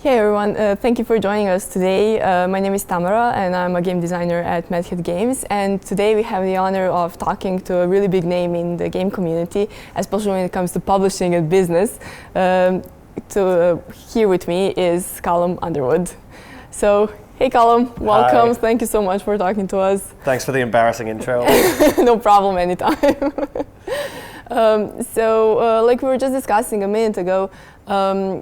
Hey everyone, thank you for joining us today. My name is Tamara and I'm a game designer at Madhead Games, and today we have the honor of talking to a really big name in the game community, especially when it comes to publishing and business. Here with me is Callum Underwood. So, hey Callum, welcome. Hi. Thank you so much for talking to us. Thanks for the embarrassing intro. No problem, anytime. Like we were just discussing a minute ago,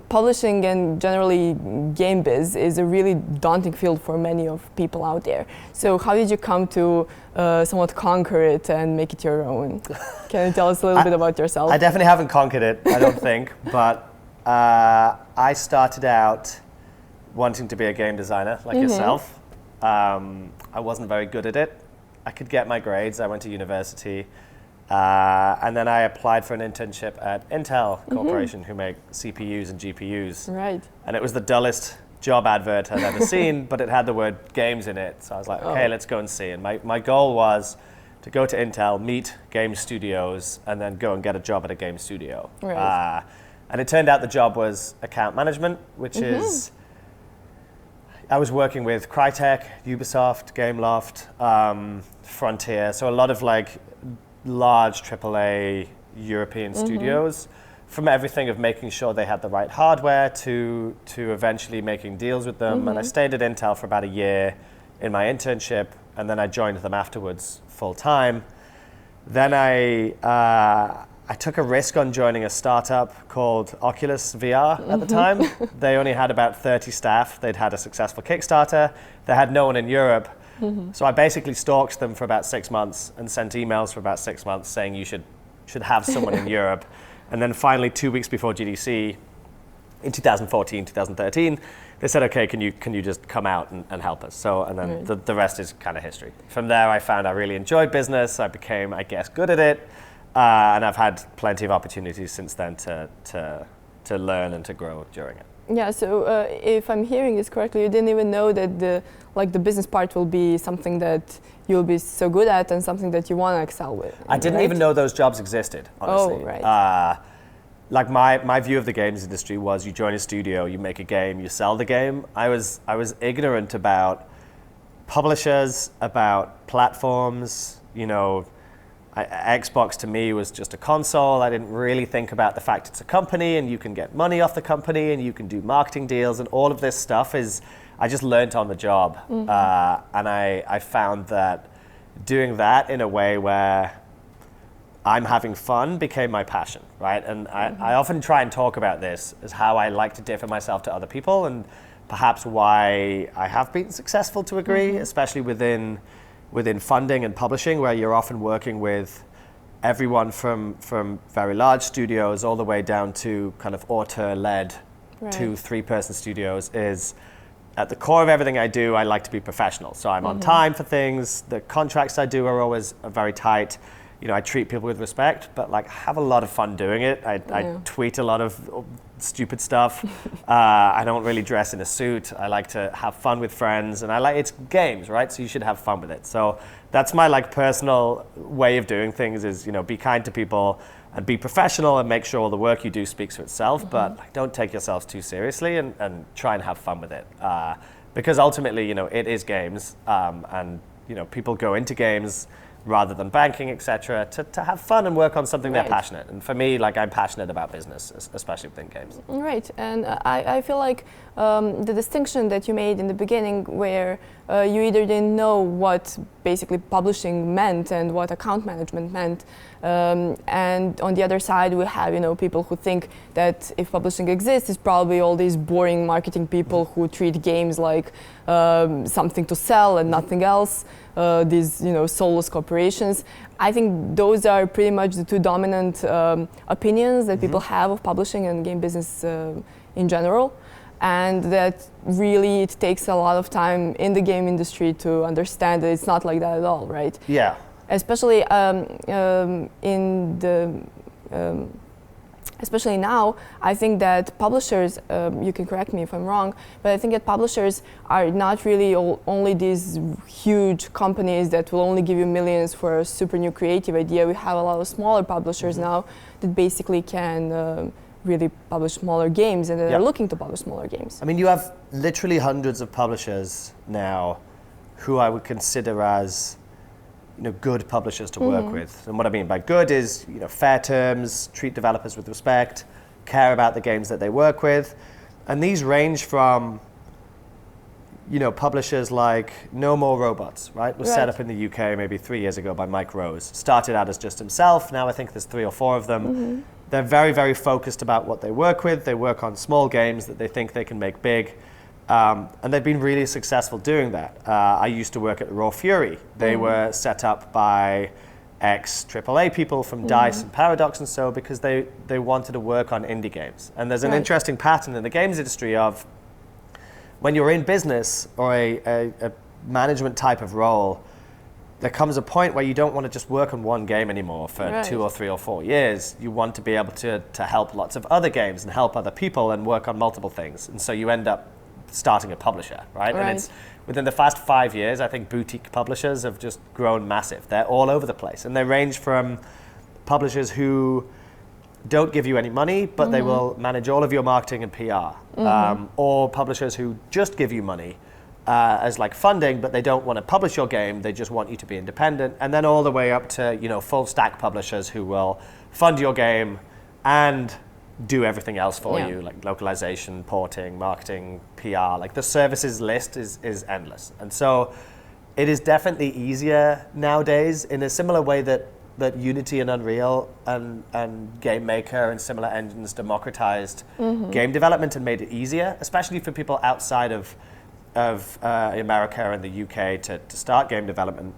publishing and generally game biz is a really daunting field for many of people out there. So how did you come to somewhat conquer it and make it your own? Can you tell us a little bit about yourself? I definitely haven't conquered it, I don't think, but I started out wanting to be a game designer like yourself. I wasn't very good at it. I could get my grades, I went to university. And then I applied for an internship at Intel Corporation, who make CPUs and GPUs. Right. And it was the dullest job advert I'd ever seen, but it had the word games in it. So I was like, okay, let's go and see. And my goal was to go to Intel, meet game studios, and then go and get a job at a game studio. Right. And it turned out the job was account management, which is, I was working with Crytek, Ubisoft, Gameloft, Frontier, so a lot of like large AAA European studios, from everything of making sure they had the right hardware to eventually making deals with them. And I stayed at Intel for about a year in my internship, and then I joined them afterwards full time. Then I took a risk on joining a startup called Oculus VR at the time. They only had about 30 staff. They'd had a successful Kickstarter. They had no one in Europe. So I basically stalked them for about 6 months and sent emails for about 6 months saying you should have someone in Europe. And then finally, 2 weeks before GDC, in 2014, 2013, they said, okay, can you just come out and help us? So, and then the rest is kind of history. From there, I found I really enjoyed business. I became, I guess, good at it. And I've had plenty of opportunities since then to learn and to grow during it. Yeah, so if I'm hearing this correctly, you didn't even know that the business part will be something that you'll be so good at and something that you want to excel with. I didn't even know those jobs existed, honestly. Oh, right. Like my view of the games industry was you join a studio, you make a game, you sell the game. I was ignorant about publishers, about platforms, you know. Xbox to me was just a console. I didn't really think about the fact it's a company and you can get money off the company and you can do marketing deals, and all of this stuff I just learned on the job. And I found that doing that in a way where I'm having fun became my passion, right? And I often try and talk about this as how I like to differ myself to other people, and perhaps why I have been successful to a degree, especially within funding and publishing, where you're often working with everyone from very large studios all the way down to kind of auteur-led 2-3 person studios. Is at the core of everything I do, I like to be professional. So I'm on time for things. The contracts I do are always very tight. You know, I treat people with respect, but like have a lot of fun doing it. I tweet a lot of stupid stuff. I don't really dress in a suit. I like to have fun with friends, and it's games, right? So you should have fun with it. So that's my like personal way of doing things is, you know, be kind to people and be professional and make sure all the work you do speaks for itself, but like, don't take yourselves too seriously and try and have fun with it. Because ultimately, you know, it is games, and you know, people go into games rather than banking, etc., to have fun and work on something they're passionate. And for me, like I'm passionate about business, especially within games. Right, and I feel like the distinction that you made in the beginning, where you either didn't know what basically publishing meant and what account management meant, and on the other side we have, you know, people who think that if publishing exists, it's probably all these boring marketing people who treat games like something to sell and nothing else. These, you know, soulless corporations. I think those are pretty much the two dominant opinions that people have of publishing and game business in general, and that really it takes a lot of time in the game industry to understand that it's not like that at all, right? Yeah. Especially especially now, I think that publishers, you can correct me if I'm wrong, but I think that publishers are not really only these huge companies that will only give you millions for a super new creative idea. We have a lot of smaller publishers now that basically can really publish smaller games and that Yeah. are looking to publish smaller games. I mean, you have literally hundreds of publishers now who I would consider as, you know, good publishers to work with. And what I mean by good is, you know, fair terms, treat developers with respect, care about the games that they work with. And these range from, you know, publishers like No More Robots, right? Was set up in the UK maybe 3 years ago by Mike Rose. Started out as just himself. Now I think there's 3 or 4 of them. They're very, very focused about what they work with. They work on small games that they think they can make big. And they've been really successful doing that. I used to work at Raw Fury. They were set up by ex-AAA people from DICE and Paradox and so, because they wanted to work on indie games. And there's an interesting pattern in the games industry of when you're in business or a management type of role, there comes a point where you don't want to just work on one game anymore for 2 or 3 or 4 years. You want to be able to help lots of other games and help other people and work on multiple things. And so you end up starting a publisher, right? And it's within the past 5 years, I think boutique publishers have just grown massive. They're all over the place. And they range from publishers who don't give you any money, but they will manage all of your marketing and PR. Or publishers who just give you money as like funding, but they don't want to publish your game. They just want you to be independent. And then all the way up to, you know, full stack publishers who will fund your game and do everything else for you, like localization, porting, marketing, PR. Like the services list is endless. And so it is definitely easier nowadays in a similar way that Unity and Unreal and Game Maker and similar engines democratized game development and made it easier, especially for people outside of America and the UK to start game development.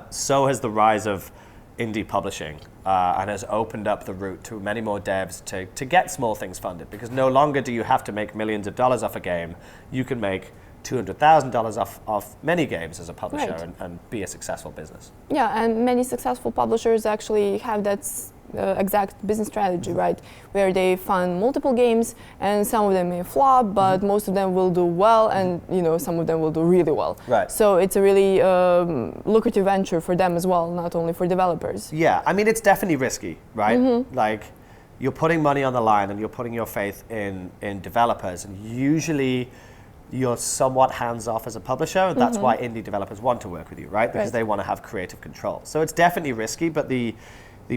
So has the rise of indie publishing and has opened up the route to many more devs to get small things funded, because no longer do you have to make millions of dollars off a game. You can make $200,000 off many games as a publisher and be a successful business. Yeah, and many successful publishers actually have that exact business strategy, right? Where they fund multiple games, and some of them may flop, but most of them will do well, and you know, some of them will do really well. Right. So it's a really lucrative venture for them as well, not only for developers. Yeah, I mean, it's definitely risky, right? Like, you're putting money on the line and you're putting your faith in developers, and usually you're somewhat hands-off as a publisher, and that's why indie developers want to work with you, right? Because they want to have creative control. So it's definitely risky, but the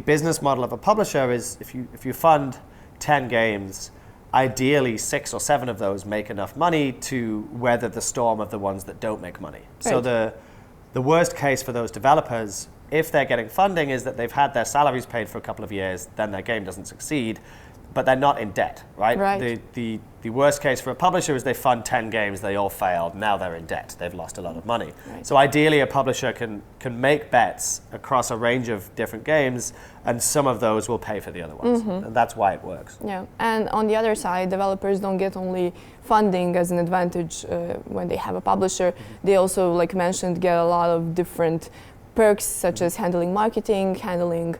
business model of a publisher is if you fund 10 games, ideally 6 or 7 of those make enough money to weather the storm of the ones that don't make money. So the worst case for those developers, if they're getting funding, is that they've had their salaries paid for a couple of years, then their game doesn't succeed, but they're not in debt, right? The worst case for a publisher is they fund 10 games, they all failed, now they're in debt, they've lost a lot of money. So ideally a publisher can make bets across a range of different games, and some of those will pay for the other ones, and that's why it works. Yeah, and on the other side, developers don't get only funding as an advantage when they have a publisher, they also, like mentioned, get a lot of different perks, such as handling marketing, handling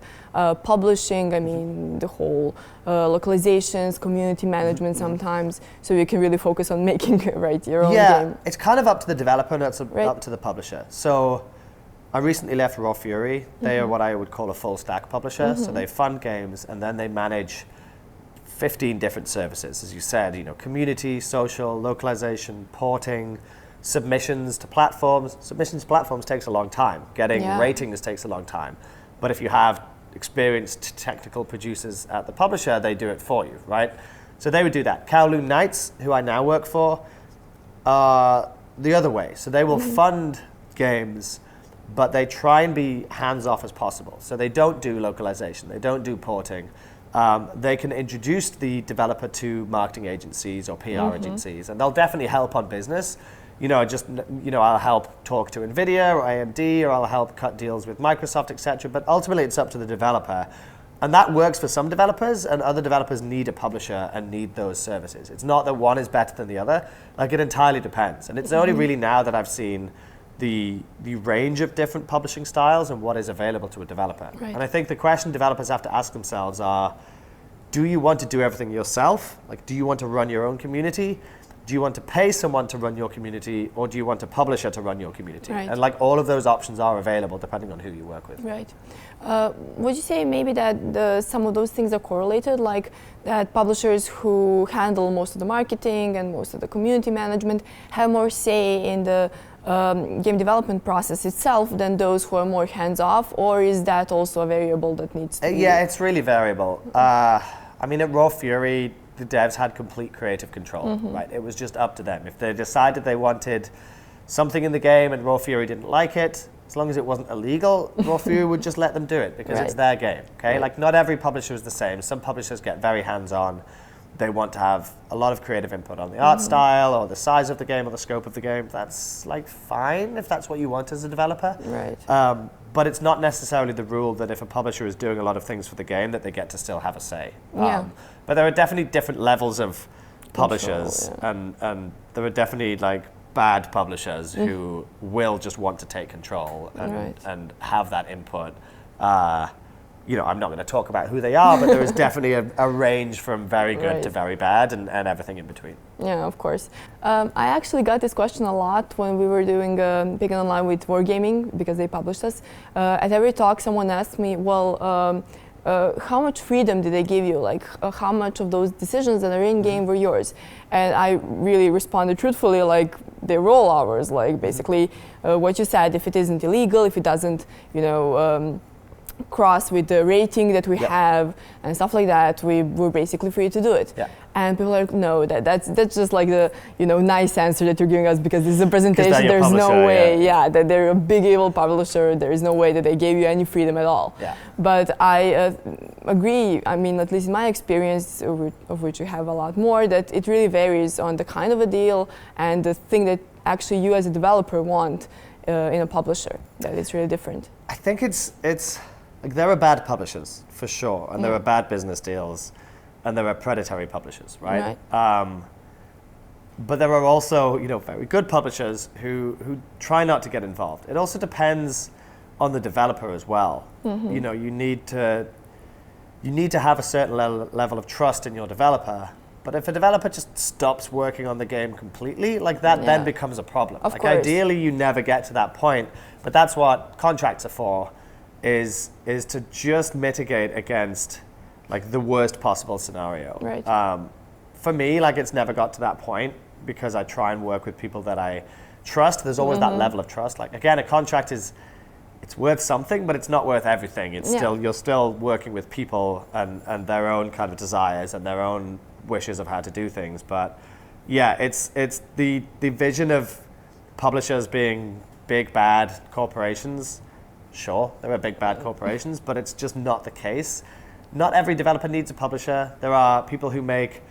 publishing, I mean the whole localizations, community management sometimes, so you can really focus on making your own game. Yeah, it's kind of up to the developer and it's up to the publisher. So I recently left Raw Fury. They are what I would call a full stack publisher, so they fund games and then they manage 15 different services, as you said, you know, community, social, localization, porting, submissions to platforms. Submissions to platforms takes a long time. Getting ratings takes a long time. But if you have experienced technical producers at the publisher, they do it for you, right? So they would do that. Callum Knights, who I now work for, the other way. So they will fund games, but they try and be hands-off as possible. So they don't do localization, they don't do porting. They can introduce the developer to marketing agencies or PR agencies, and they'll definitely help on business. You know, I'll help talk to NVIDIA or AMD, or I'll help cut deals with Microsoft, etc. But ultimately, it's up to the developer. And that works for some developers, and other developers need a publisher and need those services. It's not that one is better than the other. Like, it entirely depends. And it's only really now that I've seen the range of different publishing styles and what is available to a developer. And I think the question developers have to ask themselves are, do you want to do everything yourself? Like, do you want to run your own community? do you want to pay someone to run your community, or do you want a publisher to run your community? Right. And like all of those options are available depending on who you work with. Right. Would you say maybe that some of those things are correlated, like that publishers who handle most of the marketing and most of the community management have more say in the game development process itself than those who are more hands-off, or is that also a variable that needs to be? Yeah, it's really variable. I mean, at Raw Fury, the devs had complete creative control, right? It was just up to them. If they decided they wanted something in the game and Raw Fury didn't like it, as long as it wasn't illegal, Raw Fury would just let them do it because it's their game, okay? Right. Like, not every publisher is the same. Some publishers get very hands-on. They want to have a lot of creative input on the art style or the size of the game or the scope of the game. That's like fine if that's what you want as a developer. Right. But it's not necessarily the rule that if a publisher is doing a lot of things for the game that they get to still have a say. Yeah. But there are definitely different levels of publishers, Control, and there are definitely like bad publishers who will just want to take control and have that input. You know, I'm not going to talk about who they are, but there is definitely a range from very good to very bad and everything in between. Yeah, of course. I actually got this question a lot when we were doing Big and Online with Wargaming, because they published us. At every talk, someone asked me, well, how much freedom did they give you? Like, how much of those decisions that are in-game were yours? And I really responded truthfully, like, they were all ours. Like, basically, what you said, if it isn't illegal, if it doesn't, you know, cross with the rating that we have and stuff like that, we're basically free to do it. And people are like, no, that's just like the, you know, nice answer that you're giving us because this is a presentation. There's no way, that they're a big evil publisher. There is no way that they gave you any freedom at all. But I agree. I mean, at least in my experience, of which you have a lot more, that it really varies on the kind of a deal and the thing that actually you as a developer want in a publisher. That it's really different. I think it's like, there are bad publishers for sure, and there are bad business deals, and there are predatory publishers, right? But there are also, you know, very good publishers who try not to get involved. It also depends on the developer as well. You know, you need to have a certain level of trust in your developer. But if a developer just stops working on the game completely, like that then becomes a problem. Of like course. Ideally, you never get to that point, but that's what contracts are for. Is to just mitigate against like the worst possible scenario. Right. For me, like, it's never got to that point because I try and work with people that I trust. There's always that level of trust. Like, again, a contract it's worth something, but it's not worth everything. It's still, you're still working with people and their own kind of desires and their own wishes of how to do things. But yeah, it's the vision of publishers being big bad corporations. Sure, there are big bad corporations, but it's just not the case. Not every developer needs a publisher. There are people who make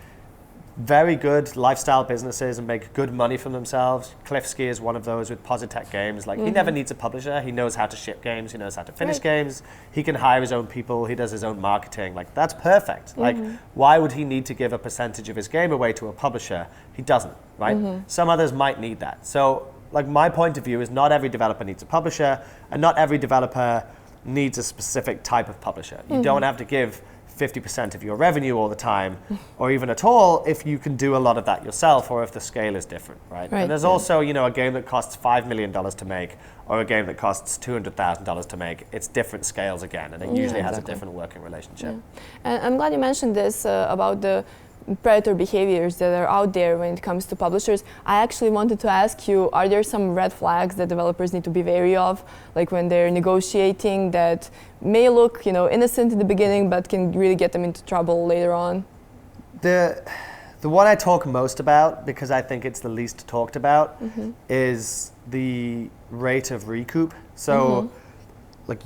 very good lifestyle businesses and make good money from themselves. Klifsky is one of those with Positech Games. Like, he never needs a publisher. He knows how to ship games. He knows how to finish games. He can hire his own people. He does his own marketing. Like, that's perfect. Like, why would he need to give a percentage of his game away to a publisher? He doesn't, right? Some others might need that. So, like, my point of view is not every developer needs a publisher, and not every developer needs a specific type of publisher. You don't have to give 50% of your revenue all the time, or even at all, if you can do a lot of that yourself, or if the scale is different, right? And there's also, you know, a game that costs $5 million to make, or a game that costs $200,000 to make. It's different scales again, and it usually has a different working relationship. And I'm glad you mentioned this about the predator behaviors that are out there when it comes to publishers. I actually wanted to ask you, are there some red flags that developers need to be wary of, like when they're negotiating, that may look, you know, innocent in the beginning but can really get them into trouble later on? The one I talk most about, because I think it's the least talked about, is the rate of recoup. So like,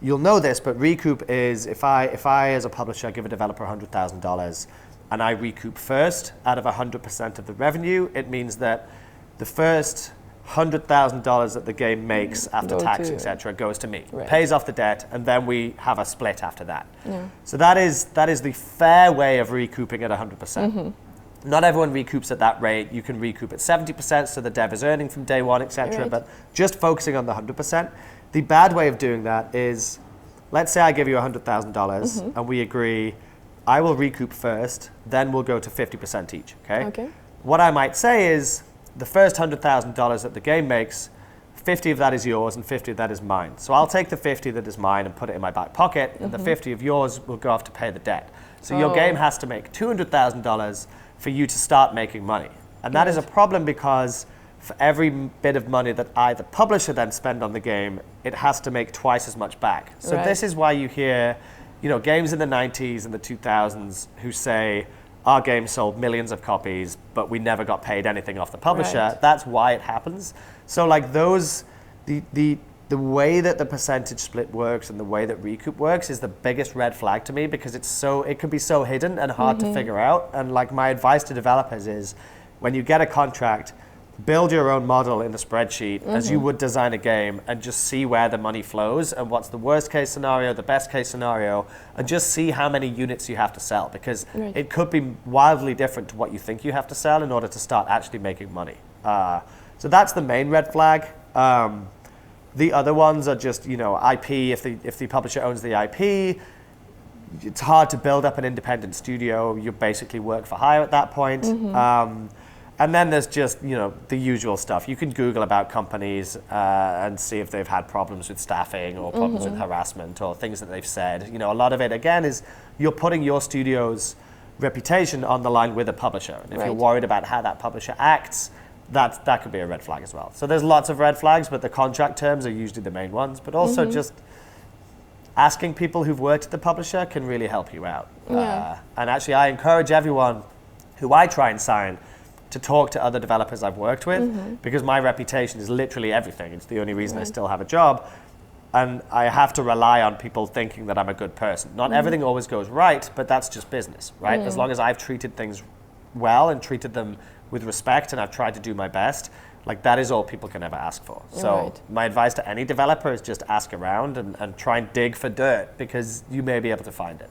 you'll know this, but recoup is if I as a publisher give a developer $100,000 and I recoup first out of 100% of the revenue, it means that the first $100,000 that the game makes after tax, etc., goes to me, pays off the debt, and then we have a split after that. So that is the fair way of recouping at 100%. Not everyone recoups at that rate. You can recoup at 70%, so the dev is earning from day one, etc. But just focusing on the 100%. The bad way of doing that is, let's say I give you $100,000 and we agree, I will recoup first, then we'll go to 50% each, okay? what I might say is the first $100,000 that the game makes, 50 of that is yours and 50 of that is mine. So I'll take the 50 that is mine and put it in my back pocket, and the 50 of yours will go off to pay the debt. So your game has to make $200,000 for you to start making money. And that is a problem because for every bit of money that the publisher then spend on the game, it has to make twice as much back. So this is why you hear, games in the 90s and the 2000s who say, our game sold millions of copies, but we never got paid anything off the publisher. That's why it happens. So like the way that the percentage split works and the way that recoup works is the biggest red flag to me, because it can be so hidden and hard to figure out. And like my advice to developers is, when you get a contract, build your own model in a spreadsheet as you would design a game, and just see where the money flows and what's the worst case scenario, the best case scenario, and just see how many units you have to sell, because it could be wildly different to what you think you have to sell in order to start actually making money. So that's the main red flag. The other ones are just, IP. If the publisher owns the IP, it's hard to build up an independent studio. You basically work for hire at that point. And then there's just, the usual stuff. You can Google about companies and see if they've had problems with staffing or problems with harassment or things that they've said. A lot of it, again, is you're putting your studio's reputation on the line with a publisher. And if you're worried about how that publisher acts, that could be a red flag as well. So there's lots of red flags, but the contract terms are usually the main ones. But also just asking people who've worked at the publisher can really help you out. And actually, I encourage everyone who I try and sign to talk to other developers I've worked with, because my reputation is literally everything. It's the only reason I still have a job. And I have to rely on people thinking that I'm a good person. Not everything always goes right, but that's just business, right? As long as I've treated things well and treated them with respect, and I've tried to do my best, like that is all people can ever ask for. So my advice to any developer is just ask around and try and dig for dirt, because you may be able to find it.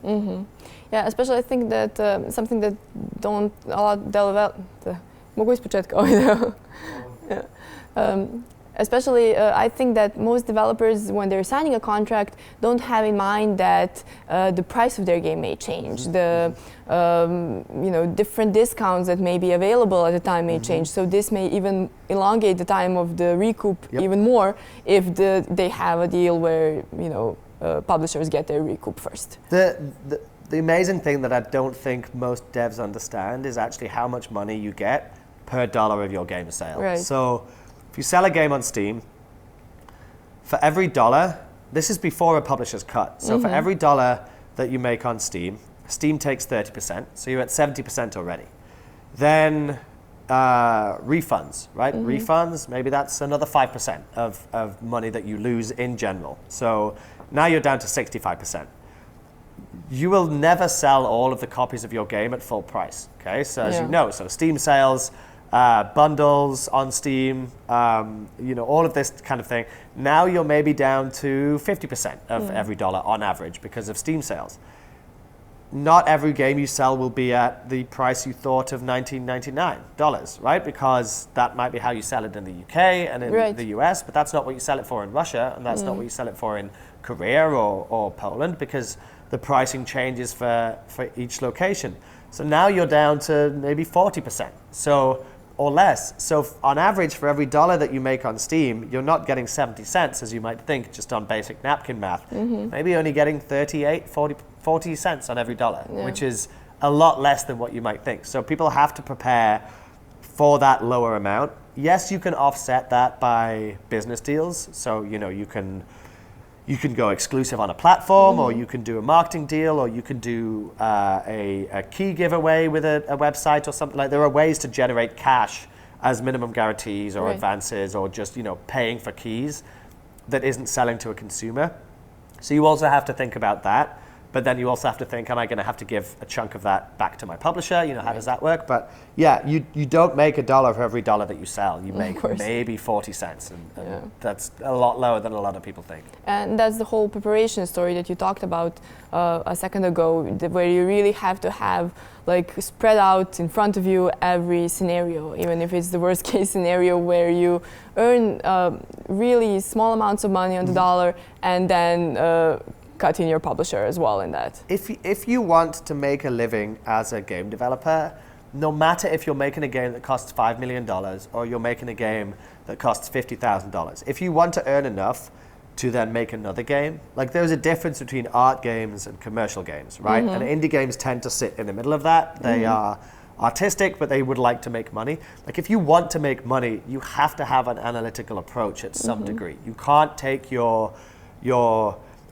Yeah, especially I think that something that don't a lot developers. Могу из початка. Especially, I think that most developers, when they're signing a contract, don't have in mind that the price of their game may change. The different discounts that may be available at the time may change. So this may even elongate the time of the recoup even more if they have a deal where publishers get their recoup first. The amazing thing that I don't think most devs understand is actually how much money you get per dollar of your game sale. So if you sell a game on Steam, for every dollar, this is before a publisher's cut. So for every dollar that you make on Steam, Steam takes 30%, so you're at 70% already. Then refunds, right? Refunds, maybe that's another 5% of money that you lose in general. So now you're down to 65%. You will never sell all of the copies of your game at full price, okay? So as you know, so Steam sales, bundles on Steam, all of this kind of thing. Now you're maybe down to 50% of every dollar on average because of Steam sales. Not every game you sell will be at the price you thought of $19.99, right? Because that might be how you sell it in the UK and in the US, but that's not what you sell it for in Russia, and that's not what you sell it for in Korea or Poland, because the pricing changes for each location. So now you're down to maybe 40%. Or less. So on average, for every dollar that you make on Steam, you're not getting 70 cents, as you might think, just on basic napkin math. Maybe only getting 38, 40 cents on every dollar, which is a lot less than what you might think. So people have to prepare for that lower amount. Yes, you can offset that by business deals. So, you can go exclusive on a platform, or you can do a marketing deal, or you can do a key giveaway with a website or something like. There are ways to generate cash as minimum guarantees or advances, or just paying for keys that isn't selling to a consumer. So you also have to think about that. But then you also have to think, am I going to have to give a chunk of that back to my publisher? How does that work? But yeah, you don't make $1 for every dollar that you sell. You make maybe 40 cents, and that's a lot lower than a lot of people think. And that's the whole preparation story that you talked about a second ago, where you really have to have spread out in front of you every scenario, even if it's the worst case scenario where you earn really small amounts of money on the dollar, and then cut in your publisher as well in that. If you want to make a living as a game developer, no matter if you're making a game that costs $5 million or you're making a game that costs $50,000, if you want to earn enough to then make another game, like there's a difference between art games and commercial games, right? And indie games tend to sit in the middle of that. They are artistic, but they would like to make money. Like if you want to make money, you have to have an analytical approach at some degree. You can't take your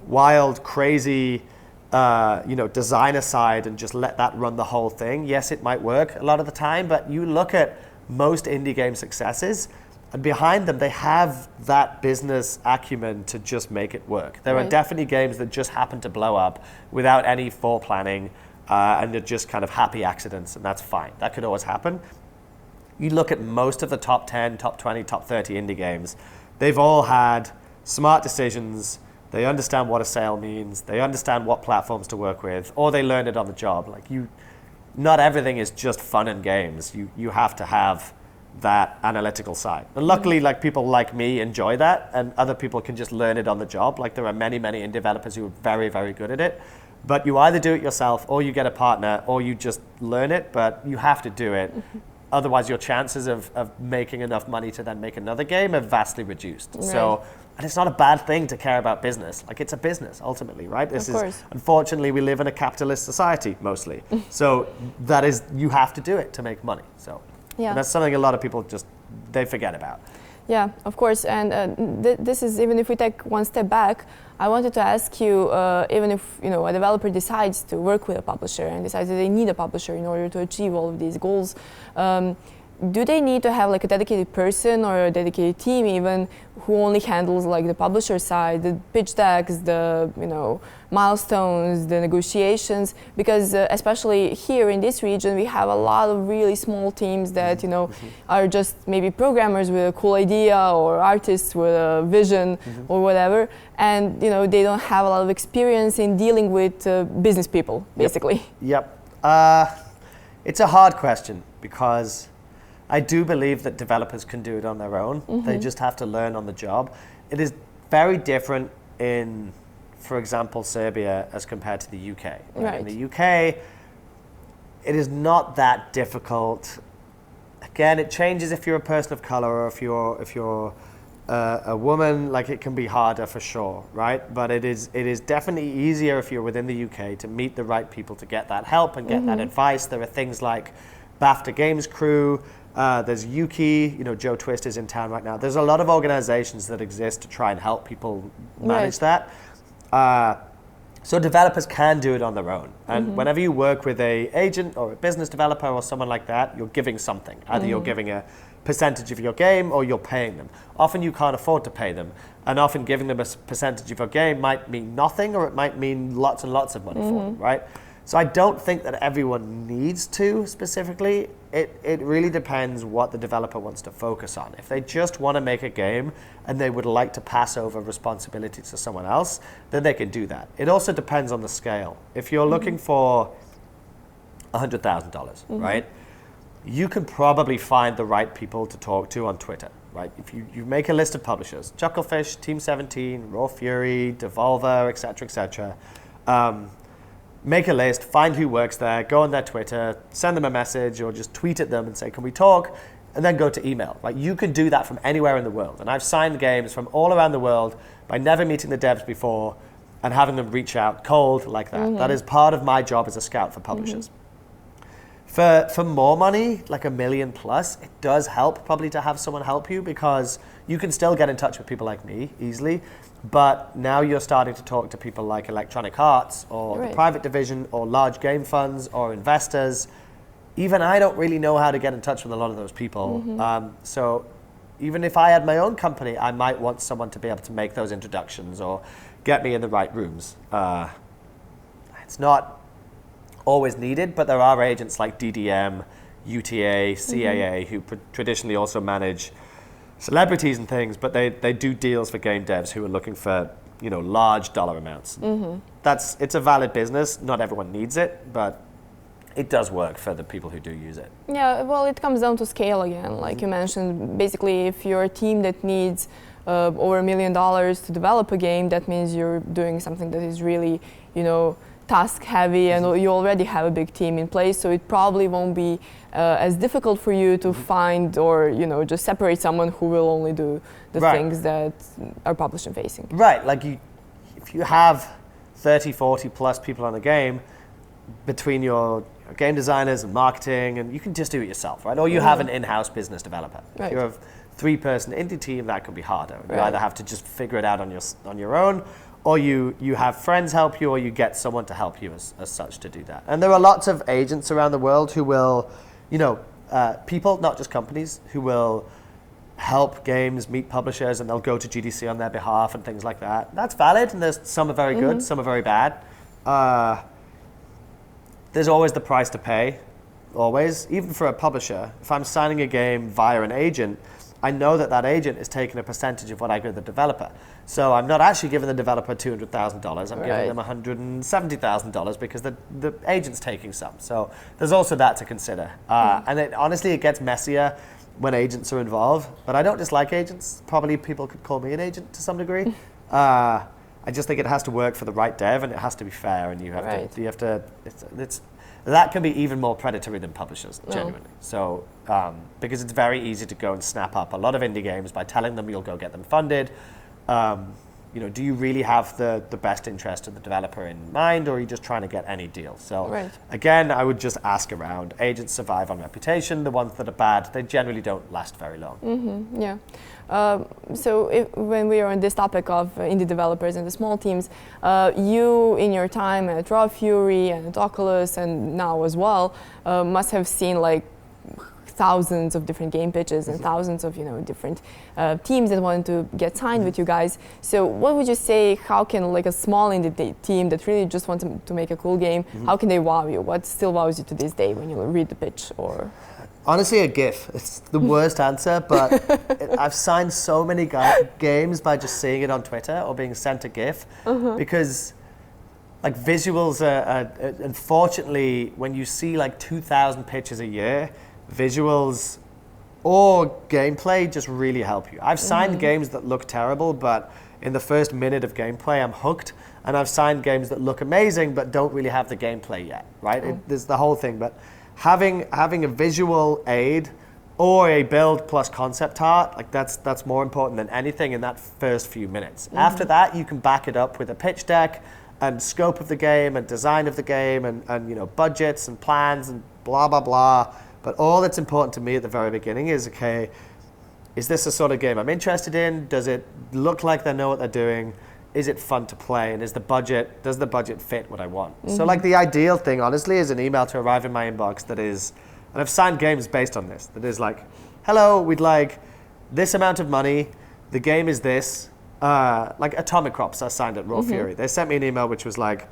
wild, crazy, designer side and just let that run the whole thing. Yes, it might work a lot of the time, but you look at most indie game successes, and behind them, they have that business acumen to just make it work. There are definitely games that just happen to blow up without any foreplanning, and they're just kind of happy accidents, and that's fine. That could always happen. You look at most of the top 10, top 20, top 30 indie games, they've all had smart decisions. They understand what a sale means. They understand what platforms to work with, or they learn it on the job. Like not everything is just fun and games. You have to have that analytical side. And luckily, like people like me enjoy that, and other people can just learn it on the job. Like there are many, many indie developers who are very, very good at it. But you either do it yourself, or you get a partner, or you just learn it, but you have to do it. Otherwise, your chances of making enough money to then make another game are vastly reduced. Right. So, and it's not a bad thing to care about business. Like it's a business ultimately, right? This is, unfortunately, we live in a capitalist society mostly. So that is, you have to do it to make money. So and that's something a lot of people they forget about. Yeah, of course. And this is, even if we take one step back, I wanted to ask you, even if a developer decides to work with a publisher and decides that they need a publisher in order to achieve all of these goals, do they need to have like a dedicated person or a dedicated team even who only handles like the publisher side, the pitch decks, the milestones, the negotiations? Because especially here in this region, we have a lot of really small teams that are just maybe programmers with a cool idea or artists with a vision or whatever, and they don't have a lot of experience in dealing with business people, basically. Yep. It's a hard question because I do believe that developers can do it on their own. They just have to learn on the job. It is very different in, for example, Serbia as compared to the UK. Right. In the UK, it is not that difficult. Again, it changes if you're a person of color or if you're a woman. Like it can be harder for sure, right? But it is definitely easier if you're within the UK to meet the right people to get that help and get that advice. There are things like BAFTA Games Crew. There's Yuki, Joe Twist is in town right now. There's a lot of organizations that exist to try and help people manage that. So developers can do it on their own. And whenever you work with a agent or a business developer or someone like that, you're giving something. Either you're giving a percentage of your game or you're paying them. Often you can't afford to pay them. And often giving them a percentage of your game might mean nothing, or it might mean lots and lots of money for them, right? So I don't think that everyone needs to specifically. It really depends what the developer wants to focus on. If they just want to make a game and they would like to pass over responsibility to someone else, then they can do that. It also depends on the scale. If you're looking for $100,000, right? You can probably find the right people to talk to on Twitter, right? If you make a list of publishers, Chucklefish, Team 17, Raw Fury, Devolver, etc., make a list, find who works there, go on their Twitter, send them a message or just tweet at them and say, can we talk? And then go to email. Like you can do that from anywhere in the world. And I've signed games from all around the world by never meeting the devs before and having them reach out cold like that. That is part of my job as a scout for publishers. For more money, like $1 million plus, it does help probably to have someone help you because you can still get in touch with people like me easily. But now you're starting to talk to people like Electronic Arts or the private division or large game funds or investors. Even I don't really know how to get in touch with a lot of those people. So even if I had my own company, I might want someone to be able to make those introductions or get me in the right rooms. It's not always needed, but there are agents like DDM, UTA, CAA, who traditionally also manage celebrities and things, but they do deals for game devs who are looking for large dollar amounts. It's a valid business. Not everyone needs it, but it does work for the people who do use it. Yeah, well, it comes down to scale again. Like you mentioned, basically, if you're a team that needs over $1 million to develop a game, that means you're doing something that is really, task heavy, and you already have a big team in place, so it probably won't be as difficult for you to find or just separate someone who will only do the things that are publishing facing. Right, like if you have 30, 40 plus people on the game, between your game designers and marketing, and you can just do it yourself, right? Or you have an in-house business developer. If you're a 3-person indie team, that could be harder. You either have to just figure it out on your own, or you have friends help you, or you get someone to help you as such to do that. And there are lots of agents around the world who will, people, not just companies, who will help games meet publishers, and they'll go to GDC on their behalf and things like that. That's valid, and some are very good, some are very bad. There's always the price to pay, always. Even for a publisher, if I'm signing a game via an agent, I know that agent is taking a percentage of what I give the developer. So I'm not actually giving the developer $200,000, I'm giving them $170,000 because the agent's taking some. So there's also that to consider. And honestly, it gets messier when agents are involved, but I don't dislike agents. Probably people could call me an agent to some degree. I just think it has to work for the right dev, and it has to be fair, and you have to. That can be even more predatory than publishers, genuinely. So because it's very easy to go and snap up a lot of indie games by telling them you'll go get them funded. Do you really have the best interest of the developer in mind, or are you just trying to get any deal? So again, I would just ask around. Agents survive on reputation. The ones that are bad, they generally don't last very long. So when we are on this topic of indie developers and the small teams, you in your time at Raw Fury and at Oculus and now as well, must have seen like thousands of different game pitches and thousands of different teams that wanted to get signed with you guys. So what would you say, how can like a small indie team that really just wants to make a cool game, how can they wow you? What still wows you to this day when you read the pitch? Or honestly, a GIF. It's the worst answer, but I've signed so many games by just seeing it on Twitter or being sent a GIF, because like visuals are unfortunately, when you see like 2,000 pitches a year, visuals or gameplay just really help you. I've signed games that look terrible, but in the first minute of gameplay, I'm hooked. And I've signed games that look amazing, but don't really have the gameplay yet, right? There's the whole thing, but having a visual aid or a build plus concept art, like that's more important than anything in that first few minutes. After that, you can back it up with a pitch deck and scope of the game and design of the game and budgets and plans and blah, blah, blah. But all that's important to me at the very beginning is, okay, is this the sort of game I'm interested in? Does it look like they know what they're doing? Is it fun to play? And does the budget fit what I want? So like the ideal thing, honestly, is an email to arrive in my inbox that is, and I've signed games based on this, that is like, hello, we'd like this amount of money. The game is this. Like Atomic Crops, I signed at Raw Fury. They sent me an email which was like,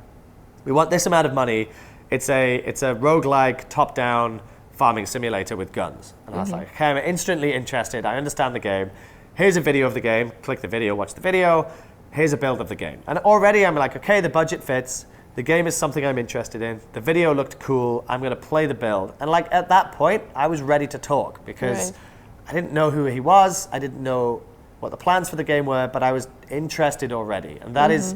we want this amount of money. It's a roguelike, top-down farming simulator with guns. And I was like, okay, I'm instantly interested. I understand the game. Here's a video of the game. Click the video, watch the video. Here's a build of the game. And already I'm like, okay, the budget fits. The game is something I'm interested in. The video looked cool. I'm going to play the build. And like at that point, I was ready to talk because I didn't know who he was. I didn't know what the plans for the game were, but I was interested already. And that is,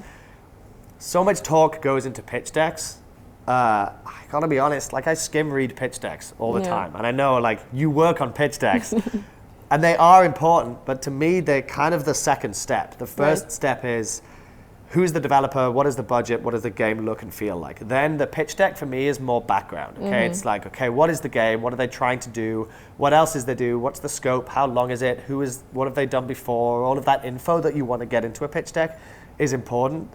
so much talk goes into pitch decks. I gotta be honest, like I skim read pitch decks all the time. And I know like you work on pitch decks and they are important, but to me, they're kind of the second step. The first step is, who's the developer? What is the budget? What does the game look and feel like? Then the pitch deck for me is more background, okay? It's like, okay, what is the game? What are they trying to do? What else is they do? What's the scope? How long is it? What have they done before? All of that info that you want to get into a pitch deck is important.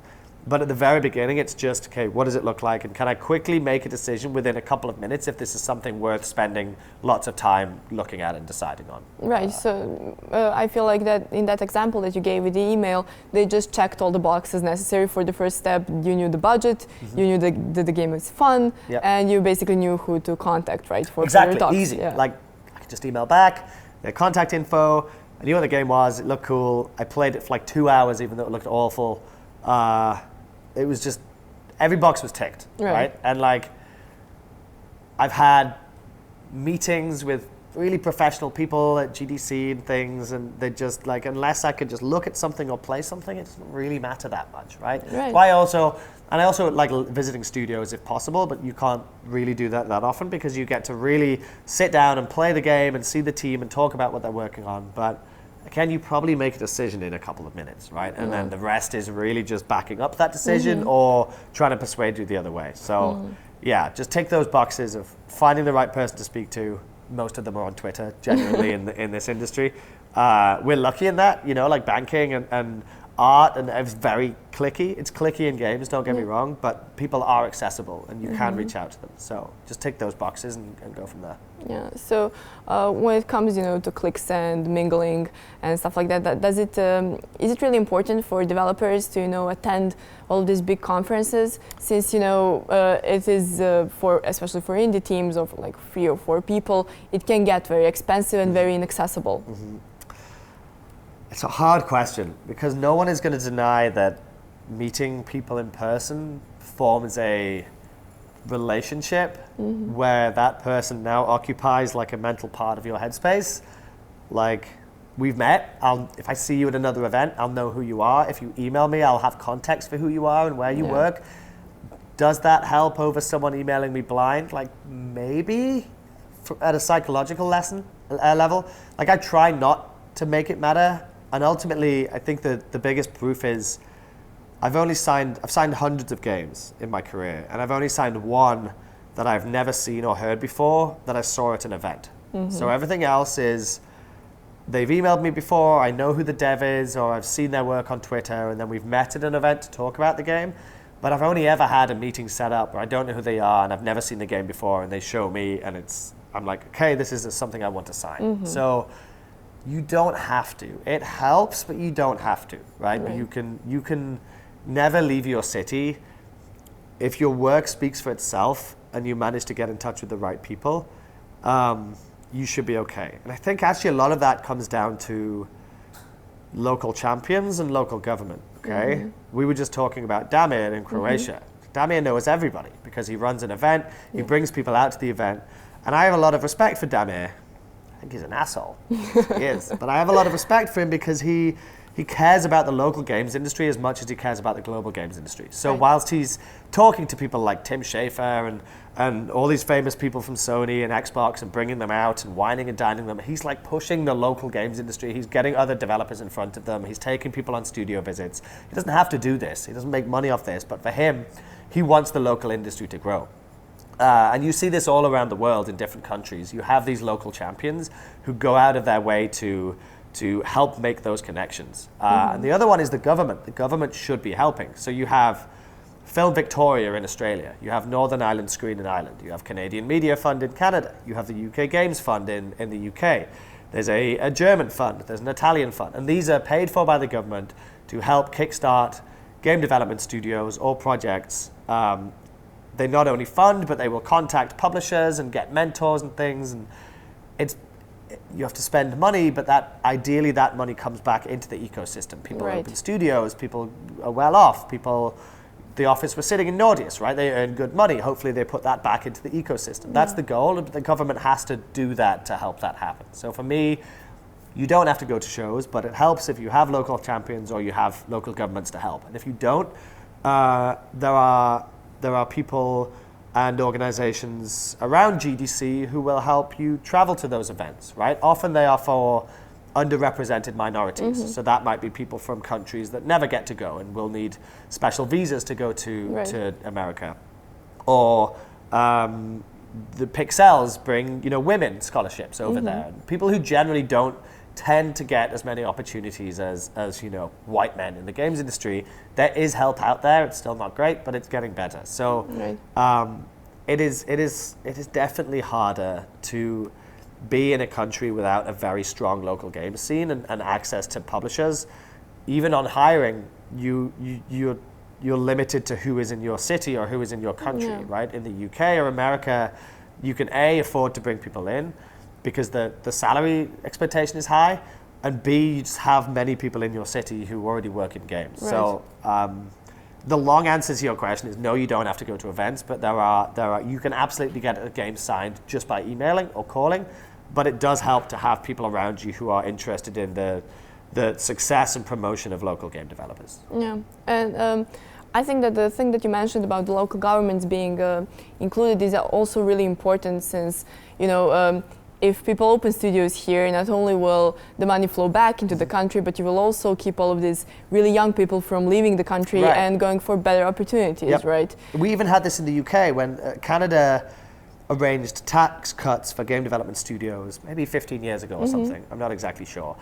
But at the very beginning, it's just, okay, what does it look like? And can I quickly make a decision within a couple of minutes if this is something worth spending lots of time looking at and deciding on? Right, so I feel like that in that example that you gave with the email, they just checked all the boxes necessary for the first step. You knew the budget, you knew that the game was fun, and you basically knew who to contact, right? For your talks. Easy. Like, I could just email back, their contact info, I knew what the game was, it looked cool. I played it for like 2 hours, even though it looked awful. It was just, every box was ticked, right? And like, I've had meetings with really professional people at GDC and things, and they just like, unless I could just look at something or play something, it doesn't really matter that much, right? Right. Why also, and I also like visiting studios if possible, but you can't really do that often because you get to really sit down and play the game and see the team and talk about what they're working on. But again, you probably make a decision in a couple of minutes, right? And then the rest is really just backing up that decision or trying to persuade you the other way. So yeah, just tick those boxes of finding the right person to speak to. Most of them are on Twitter, genuinely, in this industry. We're lucky in that, you know, like banking and art, and it's very clicky. It's clicky in games, don't get me wrong, but people are accessible and you can reach out to them. So just tick those boxes and go from there. Yeah. So when it comes, you know, to clicks and mingling and stuff like that, is it really important for developers to, you know, attend all of these big conferences? Since, you know, it is especially for indie teams of like 3 or 4 people, it can get very expensive and very inaccessible. It's a hard question because no one is going to deny that meeting people in person forms a relationship where that person now occupies like a mental part of your headspace. Like, we've met, if I see you at another event, I'll know who you are. If you email me, I'll have context for who you are and where you work. Does that help over someone emailing me blind? Like, maybe at a psychological level. Like, I try not to make it matter. And ultimately, I think that the biggest proof is I've signed hundreds of games in my career, and I've only signed one that I've never seen or heard before that I saw at an event. So everything else is, they've emailed me before, I know who the dev is, or I've seen their work on Twitter, and then we've met at an event to talk about the game. But I've only ever had a meeting set up where I don't know who they are, and I've never seen the game before, and they show me, and I'm like, okay, this is something I want to sign. So you don't have to. It helps, but you don't have to, right? You can never leave your city. If your work speaks for itself and you manage to get in touch with the right people, you should be okay. And I think actually a lot of that comes down to local champions and local government, okay? We were just talking about Damir in Croatia. Damir knows everybody because he runs an event, he brings people out to the event, and I have a lot of respect for Damir. I think he's an asshole. He is. But I have a lot of respect for him because he cares about the local games industry as much as he cares about the global games industry. So whilst he's talking to people like Tim Schafer and all these famous people from Sony and Xbox and bringing them out and whining and dining them, he's like pushing the local games industry. He's getting other developers in front of them. He's taking people on studio visits. He doesn't have to do this. He doesn't make money off this. But for him, he wants the local industry to grow. And you see this all around the world in different countries. You have these local champions who go out of their way to help make those connections. And the other one is the government. The government should be helping. So you have Film Victoria in Australia. You have Northern Ireland Screen in Ireland. You have Canadian Media Fund in Canada. You have the UK Games Fund in the UK. There's a German fund. There's an Italian fund. And these are paid for by the government to help kickstart game development studios or projects. They not only fund, but they will contact publishers and get mentors and things. And you have to spend money, but ideally that money comes back into the ecosystem. People open studios, people are well off, the office was sitting in Nordius, right? They earn good money. Hopefully they put that back into the ecosystem. That's the goal, and the government has to do that to help that happen. So for me, you don't have to go to shows, but it helps if you have local champions or you have local governments to help. And if you don't, there are people and organizations around GDC who will help you travel to those events, right? Often they are for underrepresented minorities. So that might be people from countries that never get to go and will need special visas to go to America. Or the Pixels bring, women scholarships over there. People who generally don't tend to get as many opportunities as white men in the games industry. There is help out there. It's still not great, but it's getting better. So it is definitely harder to be in a country without a very strong local game scene and access to publishers. Even on hiring, you're limited to who is in your city or who is in your country, right? In the UK or America, you can afford to bring people in because the salary expectation is high, and B, you just have many people in your city who already work in games. So the long answer to your question is no, you don't have to go to events, but there are you can absolutely get a game signed just by emailing or calling. but it does help to have people around you who are interested in the success and promotion of local game developers. Yeah, and I think that the thing that you mentioned about the local governments being included is also really important, since if people open studios here, not only will the money flow back into the country, but you will also keep all of these really young people from leaving the country and going for better opportunities, right? We even had this in the UK when Canada arranged tax cuts for game development studios maybe 15 years ago or something. I'm not exactly sure.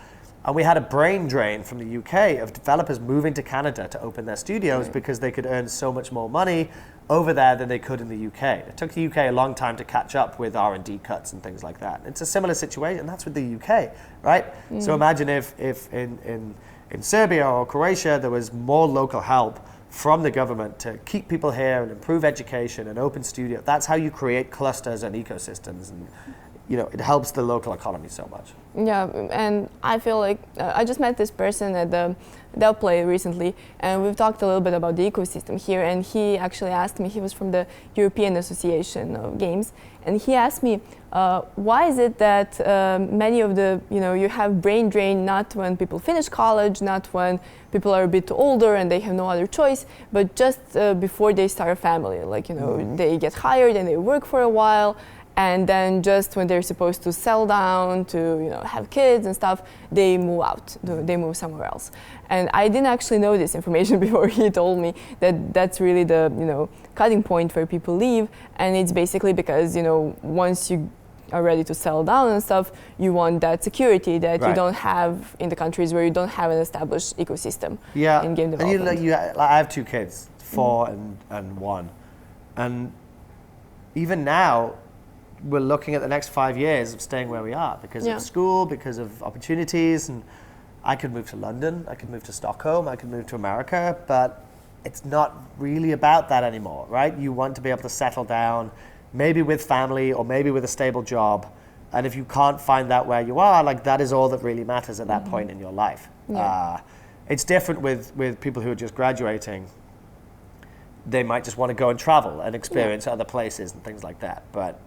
And we had a brain drain from the UK of developers moving to Canada to open their studios because they could earn so much more money over there than they could in the UK. It took the UK a long time to catch up with R&D cuts and things like that. It's a similar situation, that's with the UK, right? So imagine if in Serbia or Croatia there was more local help from the government to keep people here and improve education and open studio. That's how you create clusters and ecosystems, and it helps the local economy so much. Yeah, and I feel like I just met this person at the Dell Play recently, and we've talked a little bit about the ecosystem here, and he actually asked me, he was from the European Association of Games, and he asked me, why is it that many of the, you have brain drain not when people finish college, not when people are a bit older and they have no other choice, but just before they start a family, like, they get hired and they work for a while, and then just when they're supposed to settle down, to have kids and stuff, they move out, they move somewhere else. And I didn't actually know this information before he told me that that's really the cutting point where people leave, and it's basically because once you are ready to settle down and stuff, you want that security that you don't have in the countries where you don't have an established ecosystem in game development. And I have 2 kids, 4 and 1, and even now, we're looking at the next 5 years of staying where we are because of school, because of opportunities. And I could move to London, I could move to Stockholm, I could move to America, but it's not really about that anymore, right? You want to be able to settle down, maybe with family or maybe with a stable job. And if you can't find that where you are, like, that is all that really matters at that point in your life. It's different with people who are just graduating. They might just want to go and travel and experience other places and things like that. But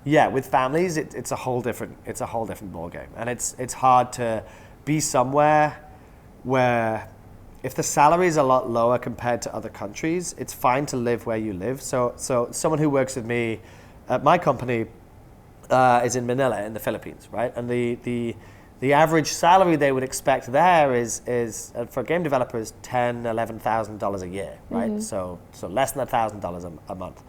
with families, it's a whole different ball game, and it's hard to be somewhere where if the salary is a lot lower compared to other countries, it's fine to live where you live. So someone who works with me at my company is in Manila in the Philippines, right? And the average salary they would expect there is for a game developer is $10,000-$11,000 a year, right? So less than $1,000 a month.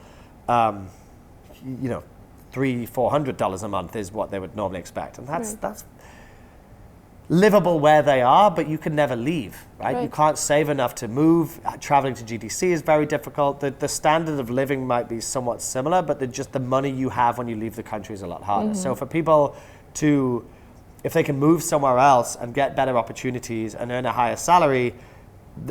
$300-$400 a month is what they would normally expect, and that's livable where they are, but you can never leave, right? You can't save enough to move. Traveling to GDC is very difficult. The standard of living might be somewhat similar, but the money you have when you leave the country is a lot harder. So for people if they can move somewhere else and get better opportunities and earn a higher salary,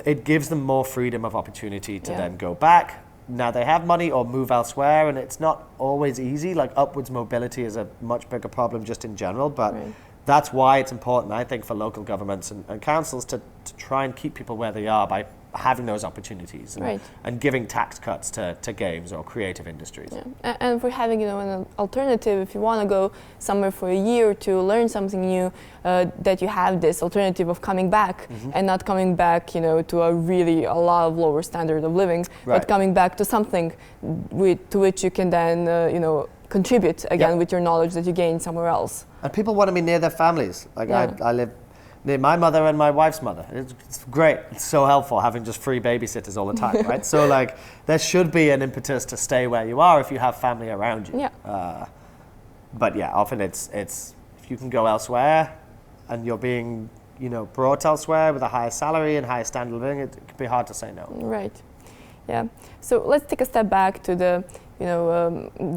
it gives them more freedom of opportunity to then go back. Now they have money or move elsewhere, and it's not always easy. Like, upwards mobility is a much bigger problem just in general, but that's why it's important, I think, for local governments and councils to try and keep people where they are by having those opportunities and giving tax cuts to games or creative industries. And for having an alternative, if you want to go somewhere for a year to learn something new, that you have this alternative of coming back and not coming back to a lot of lower standard of living, but coming back to something to which you can then contribute again with your knowledge that you gain somewhere else. And people want to be near their families. Like I live near my mother and my wife's mother. It's great. It's so helpful having just free babysitters all the time, right? So like, there should be an impetus to stay where you are if you have family around you. But often it's if you can go elsewhere and you're being brought elsewhere with a higher salary and higher standard of living, it can be hard to say no. Right. Yeah. So let's take a step back to the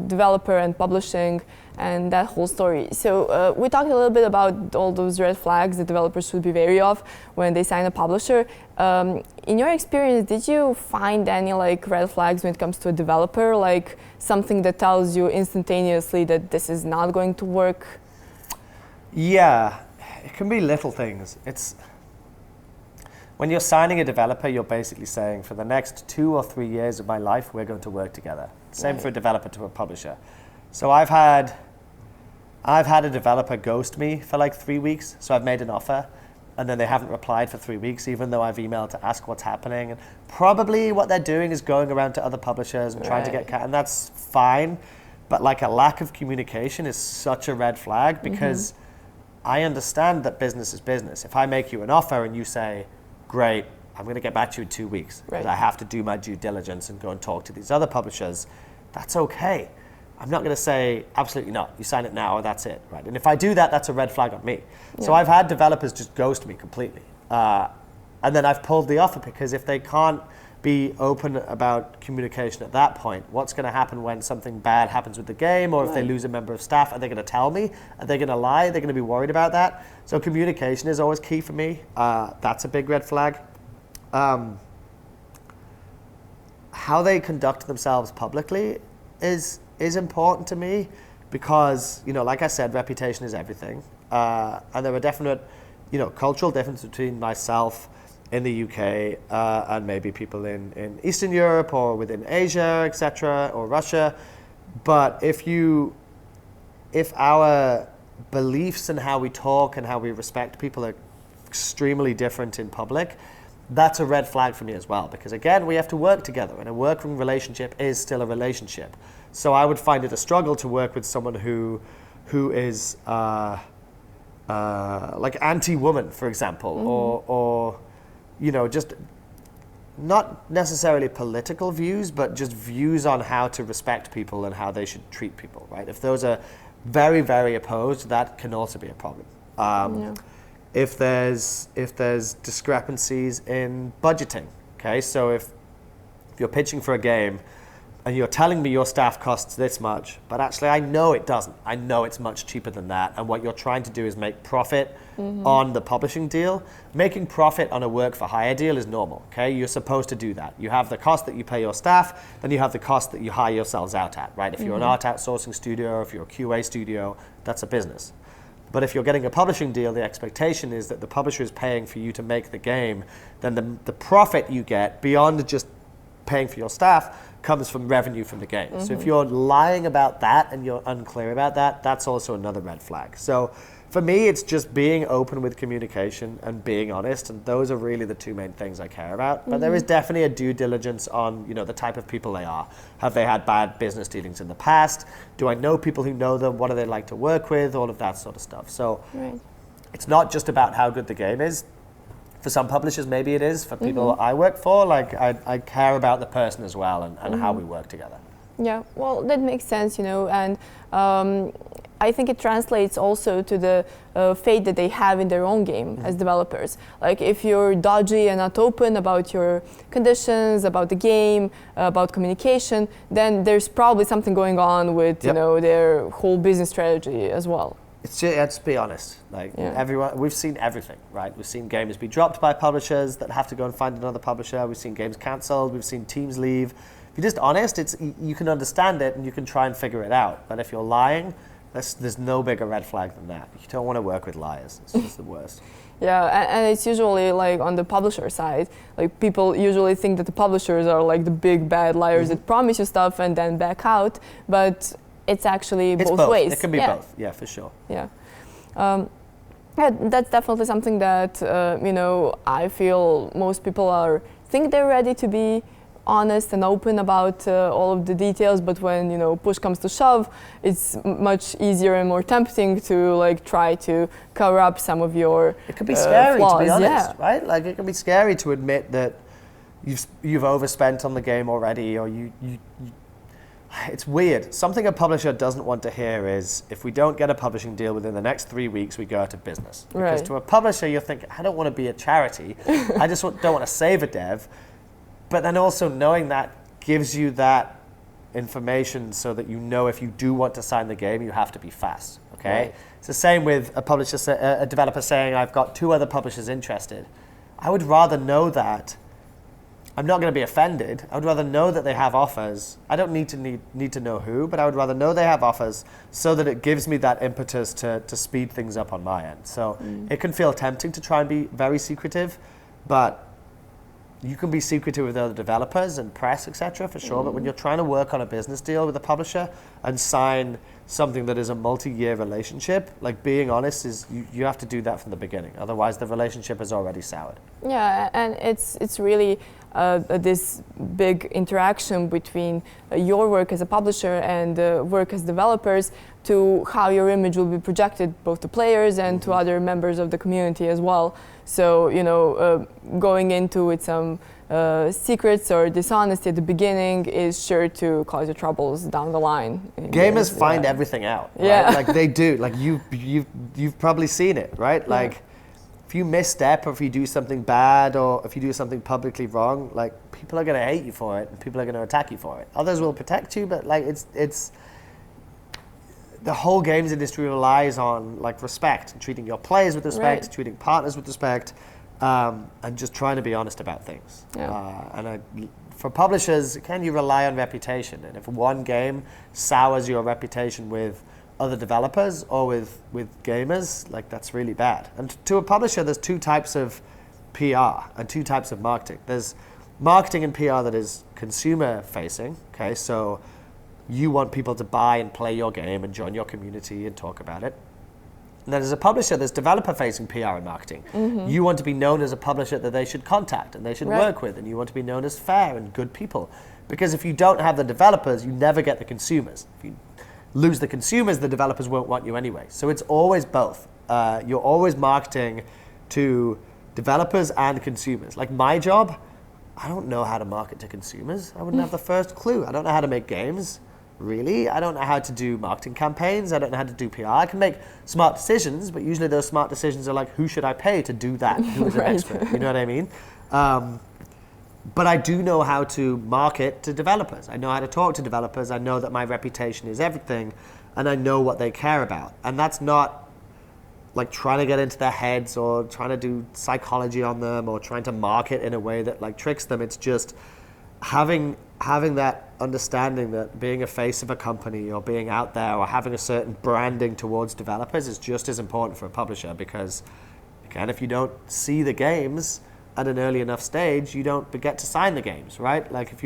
developer and publishing and that whole story. So we talked a little bit about all those red flags that developers should be wary of when they sign a publisher. In your experience, did you find any red flags when it comes to a developer, like something that tells you instantaneously that this is not going to work? Yeah, it can be little things. When you're signing a developer, you're basically saying, for the next 2 or 3 years of my life, we're going to work together. Same for a developer to a publisher. So I've had I've had a developer ghost me for like 3 weeks. So I've made an offer and then they haven't replied for 3 weeks, even though I've emailed to ask what's happening. And probably what they're doing is going around to other publishers and trying to get, and that's fine. But like a lack of communication is such a red flag, because I understand that business is business. If I make you an offer and you say, great, I'm going to get back to you in 2 weeks, because I have to do my due diligence and go and talk to these other publishers, that's okay. I'm not going to say, absolutely not, you sign it now or that's it, right? And if I do that, that's a red flag on me. Yeah. So I've had developers just ghost me completely. And then I've pulled the offer, because if they can't be open about communication at that point, what's going to happen when something bad happens with the game, or if they lose a member of staff, are they going to tell me? Are they going to lie? Are they going to be worried about that? So communication is always key for me. That's a big red flag. How they conduct themselves publicly is important to me, because, you know, like I said, reputation is everything. And there are definite, you know, cultural differences between myself in the UK and maybe people in Eastern Europe or within Asia, etc., or Russia. But if our beliefs and how we talk and how we respect people are extremely different in public, that's a red flag for me as well, because again, we have to work together, and a working relationship is still a relationship. So I would find it a struggle to work with someone who is like anti-woman, for example, or you know, just not necessarily political views, but just views on how to respect people and how they should treat people, right? If those are very, very opposed, that can also be a problem. If there's discrepancies in budgeting, okay? So if you're pitching for a game and you're telling me your staff costs this much, but actually I know it doesn't. I know it's much cheaper than that. And what you're trying to do is make profit on the publishing deal. Making profit on a work for hire deal is normal, okay? You're supposed to do that. You have the cost that you pay your staff, then you have the cost that you hire yourselves out at, right? If you're an art outsourcing studio, or if you're a QA studio, that's a business. But if you're getting a publishing deal, the expectation is that the publisher is paying for you to make the game, then the profit you get beyond just paying for your staff comes from revenue from the game. So if you're lying about that and you're unclear about that, that's also another red flag. So for me, it's just being open with communication and being honest, and those are really the two main things I care about. But there is definitely a due diligence on, you know, the type of people they are. Have they had bad business dealings in the past? Do I know people who know them? What do they like to work with? All of that sort of stuff. So it's not just about how good the game is. For some publishers, maybe it is. For people I work for, like I care about the person as well, and how we work together. Yeah, well, that makes sense, you know, and I think it translates also to the fate that they have in their own game as developers. Like if you're dodgy and not open about your conditions, about the game, about communication, then there's probably something going on with you know, their whole business strategy as well. It's just, let's be honest, like everyone, we've seen everything, right? We've seen games be dropped by publishers that have to go and find another publisher. We've seen games cancelled. We've seen teams leave. If you're just honest, you can understand it and you can try and figure it out. But if you're lying, there's no bigger red flag than that. You don't want to work with liars. It's just the worst. Yeah, and it's usually like on the publisher side, like people usually think that the publishers are like the big bad liars that promise you stuff and then back out, but it's actually both ways. It can be both, yeah, for sure. Yeah. That's definitely something that, you know, I feel most people think they're ready to be honest and open about all of the details, but when, you know, push comes to shove, it's much easier and more tempting to like try to cover up some of your It can be scary flaws. To be honest, right? Like it can be scary to admit that you've overspent on the game already, or you it's weird. Something a publisher doesn't want to hear is, if we don't get a publishing deal within the next 3 weeks, we go out of business. Because to a publisher, you're thinking, I don't want to be a charity. I just don't want to save a dev. But then also knowing that gives you that information so that you know if you do want to sign the game, you have to be fast, okay? Right. It's the same with a developer saying, I've got 2 other publishers interested. I would rather know that. I'm not going to be offended. I would rather know that they have offers. I don't need to know who, but I would rather know they have offers so that it gives me that impetus to speed things up on my end. So it can feel tempting to try and be very secretive, but you can be secretive with other developers and press, etc., for sure. But when you're trying to work on a business deal with a publisher and sign something that is a multi-year relationship, like being honest is you have to do that from the beginning. Otherwise, the relationship is already soured. Yeah, and it's really this big interaction between your work as a publisher and work as developers to how your image will be projected both to players and to other members of the community as well. So, going into with some secrets or dishonesty at the beginning is sure to cause you troubles down the line. Gamers find everything out, right? Yeah. Like they do. Like you've probably seen it, right? Like if you misstep or if you do something bad or if you do something publicly wrong, like people are going to hate you for it and people are going to attack you for it. Others will protect you, but like it's the whole games industry relies on like respect and treating your players with respect, treating partners with respect, and just trying to be honest about things. Yeah. For publishers, can you rely on reputation? And if one game sours your reputation with other developers or with gamers, like that's really bad. And to a publisher, there's two types of PR and two types of marketing. There's marketing and PR that is consumer facing. Okay, so you want people to buy and play your game and join your community and talk about it. And then as a publisher, there's developer-facing PR and marketing. You want to be known as a publisher that they should contact and they should work with, and you want to be known as fair and good people. Because if you don't have the developers, you never get the consumers. If you lose the consumers, the developers won't want you anyway. So it's always both. You're always marketing to developers and consumers. Like my job, I don't know how to market to consumers. I wouldn't have the first clue. I don't know how to make games. Really, I don't know how to do marketing campaigns. I don't know how to do PR. I can make smart decisions, but usually those smart decisions are like, who should I pay to do that? Who is an expert? You know what I mean? But I do know how to market to developers. I know how to talk to developers. I know that my reputation is everything, and I know what they care about. And that's not like trying to get into their heads or trying to do psychology on them or trying to market in a way that like tricks them. It's just having that understanding that being a face of a company or being out there or having a certain branding towards developers is just as important for a publisher, because again, if you don't see the games at an early enough stage, you don't get to sign the games, right? Like if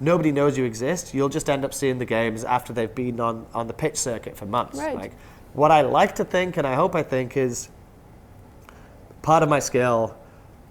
nobody knows you exist, you'll just end up seeing the games after they've been on the pitch circuit for months. Right. Like what I like to think, and I hope I think, is part of my skill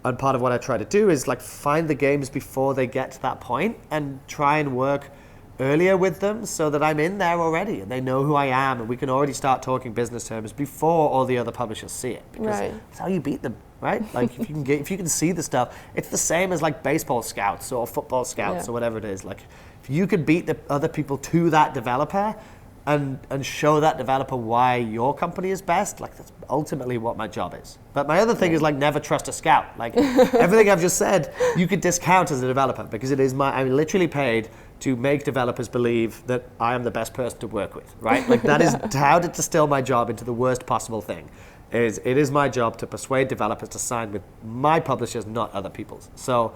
and part of what I try to do is like find the games before they get to that point and try and work earlier with them so that I'm in there already and they know who I am and we can already start talking business terms before all the other publishers see it, because that's how you beat them, right? Like if you can see the stuff, it's the same as like baseball scouts or football scouts or whatever it is. Like if you could beat the other people to that developer and show that developer why your company is best, like that's ultimately what my job is. But my other thing is like never trust a scout. Like everything I've just said, you could discount as a developer, because it is I'm literally paid to make developers believe that I am the best person to work with, right? Like that is how to distill my job into the worst possible thing. It is my job to persuade developers to sign with my publishers, not other people's. So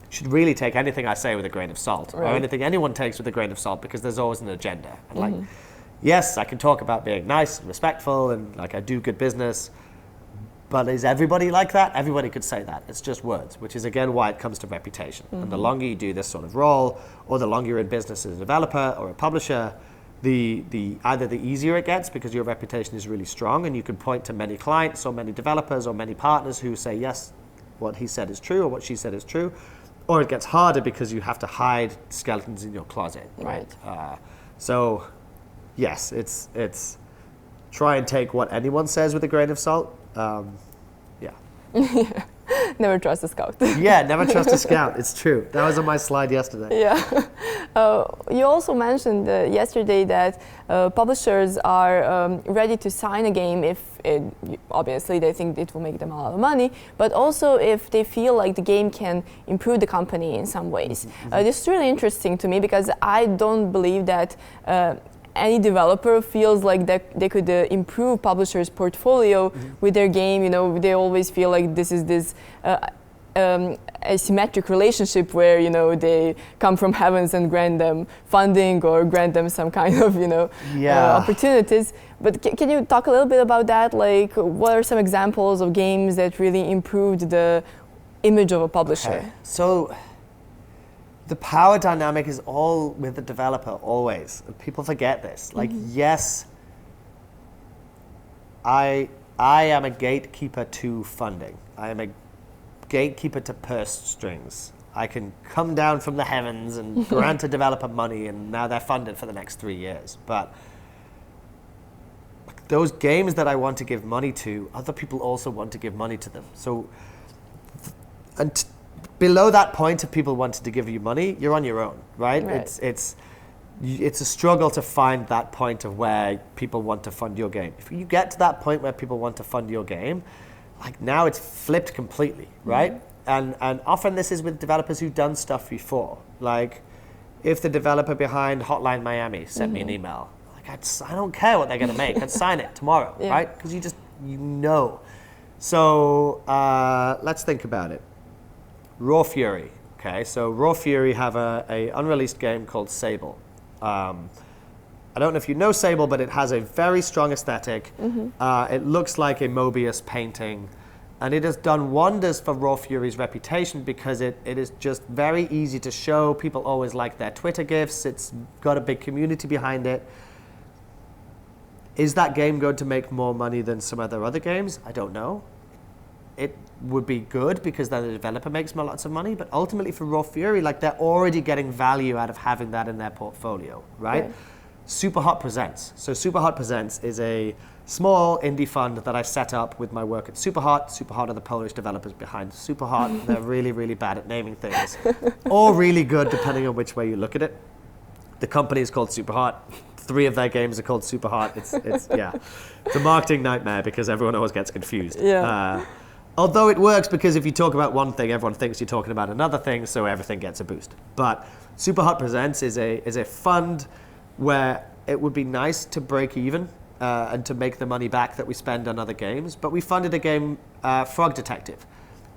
you should really take anything I say with a grain of salt, or anything anyone takes with a grain of salt, because there's always an agenda. And like, yes, I can talk about being nice and respectful and like I do good business, but is everybody like that? Everybody could say that. It's just words, which is again why it comes to reputation. And the longer you do this sort of role, or the longer you're in business as a developer or a publisher, either the easier it gets because your reputation is really strong and you can point to many clients or many developers or many partners who say, yes, what he said is true or what she said is true, or it gets harder because you have to hide skeletons in your closet, right? So yes, it's try and take what anyone says with a grain of salt. Never trust a scout. Yeah, never trust a scout. It's true. That was on my slide yesterday. Yeah. You also mentioned yesterday that publishers are ready to sign a game if obviously they think it will make them a lot of money, but also if they feel like the game can improve the company in some ways. This is really interesting to me because I don't believe that any developer feels like that they could improve publishers' portfolio with their game. You know, they always feel like this is this asymmetric relationship where, you know, they come from heavens and grant them funding or grant them some kind of, you know, opportunities. But can you talk a little bit about that? Like, what are some examples of games that really improved the image of a publisher. Okay. So the power dynamic is all with the developer always. And people forget this. Like, yes, I am a gatekeeper to funding. I am a gatekeeper to purse strings. I can come down from the heavens and grant a developer money, and now they're funded for the next 3 years. But those games that I want to give money to, other people also want to give money to them. So, and below that point of people wanting to give you money, you're on your own, right? It's a struggle to find that point of where people want to fund your game. If you get to that point where people want to fund your game, like now it's flipped completely, right? And often this is with developers who've done stuff before. Like if the developer behind Hotline Miami sent me an email, like I don't care what they're gonna make, I'd sign it tomorrow, right? Because you know. So let's think about it. Raw Fury, okay? So Raw Fury have a unreleased game called Sable. I don't know if you know Sable, but it has a very strong aesthetic. It looks like a Mobius painting. And it has done wonders for Raw Fury's reputation because it is just very easy to show. People always like their Twitter GIFs. It's got a big community behind it. Is that game going to make more money than some other games? I don't know. It would be good because then the developer makes lots of money. But ultimately for Raw Fury, like they're already getting value out of having that in their portfolio, right? Superhot Presents. So Superhot Presents is a small indie fund that I set up with my work at Superhot. Superhot are the Polish developers behind Superhot. They're really, really bad at naming things. Or really good, depending on which way you look at it. The company is called Superhot. 3 of their games are called Superhot. It's a marketing nightmare because everyone always gets confused. Although it works because if you talk about one thing, everyone thinks you're talking about another thing, so everything gets a boost. But Superhot Presents is a fund where it would be nice to break even and to make the money back that we spend on other games. But we funded a game, Frog Detective.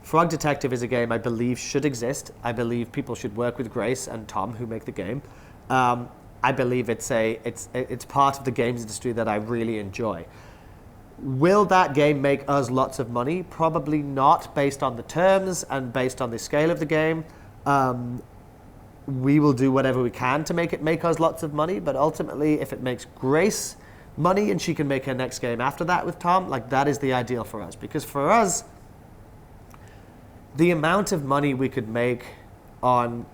Frog Detective is a game I believe should exist. I believe people should work with Grace and Tom, who make the game. I believe it's part of the games industry that I really enjoy. Will that game make us lots of money? Probably not, based on the terms and based on the scale of the game. We will do whatever we can to make us lots of money, but ultimately, if it makes Grace money and she can make her next game after that with Tom, like that is the ideal for us. Because for us, the amount of money we could make on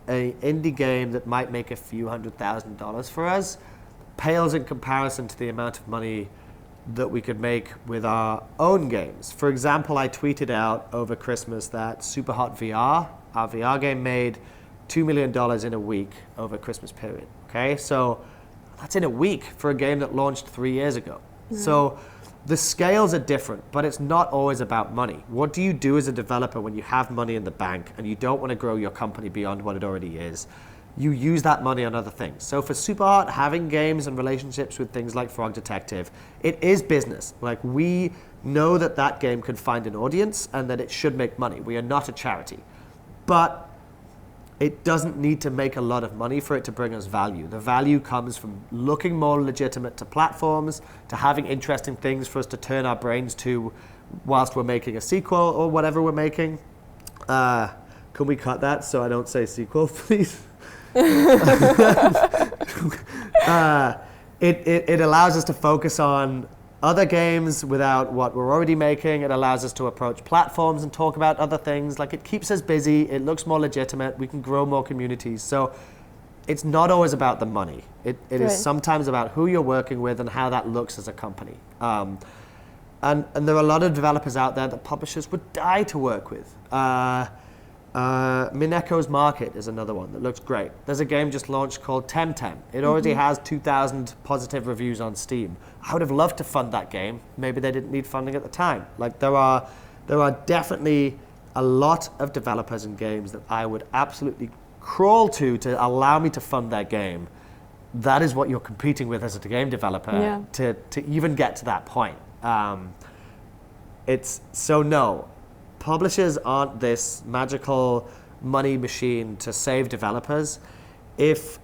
an indie game that might make a few $100,000 for us pales in comparison to the amount of money that we could make with our own games. For example, I tweeted out over Christmas that Superhot VR, our VR game, made $2 million in a week over Christmas period. Okay, so that's in a week for a game that launched 3 years ago. So the scales are different, but it's not always about money. What do you do as a developer when you have money in the bank and you don't want to grow your company beyond what it already is? You use that money on other things. So for Superhot, having games and relationships with things like Frog Detective, it is business. Like we know that that game can find an audience and that it should make money. We are not a charity. But it doesn't need to make a lot of money for it to bring us value. The value comes from looking more legitimate to platforms, to having interesting things for us to turn our brains to whilst we're making a sequel or whatever we're making. Can we cut that so I don't say sequel, please? It allows us to focus on other games without what we're already making. It allows us to approach platforms and talk about other things. Like it keeps us busy. It looks more legitimate. We can grow more communities. So it's not always about the money. It is sometimes about who you're working with and how that looks as a company. And there are a lot of developers out there that publishers would die to work with. Mineko's Market is another one that looks great. There's a game just launched called Temtem. It already has 2,000 positive reviews on Steam. I would have loved to fund that game. Maybe they didn't need funding at the time. Like there are definitely a lot of developers and games that I would absolutely crawl to allow me to fund their game. That is what you're competing with as a game developer to even get to that point. No. Publishers aren't this magical money machine to save developers. This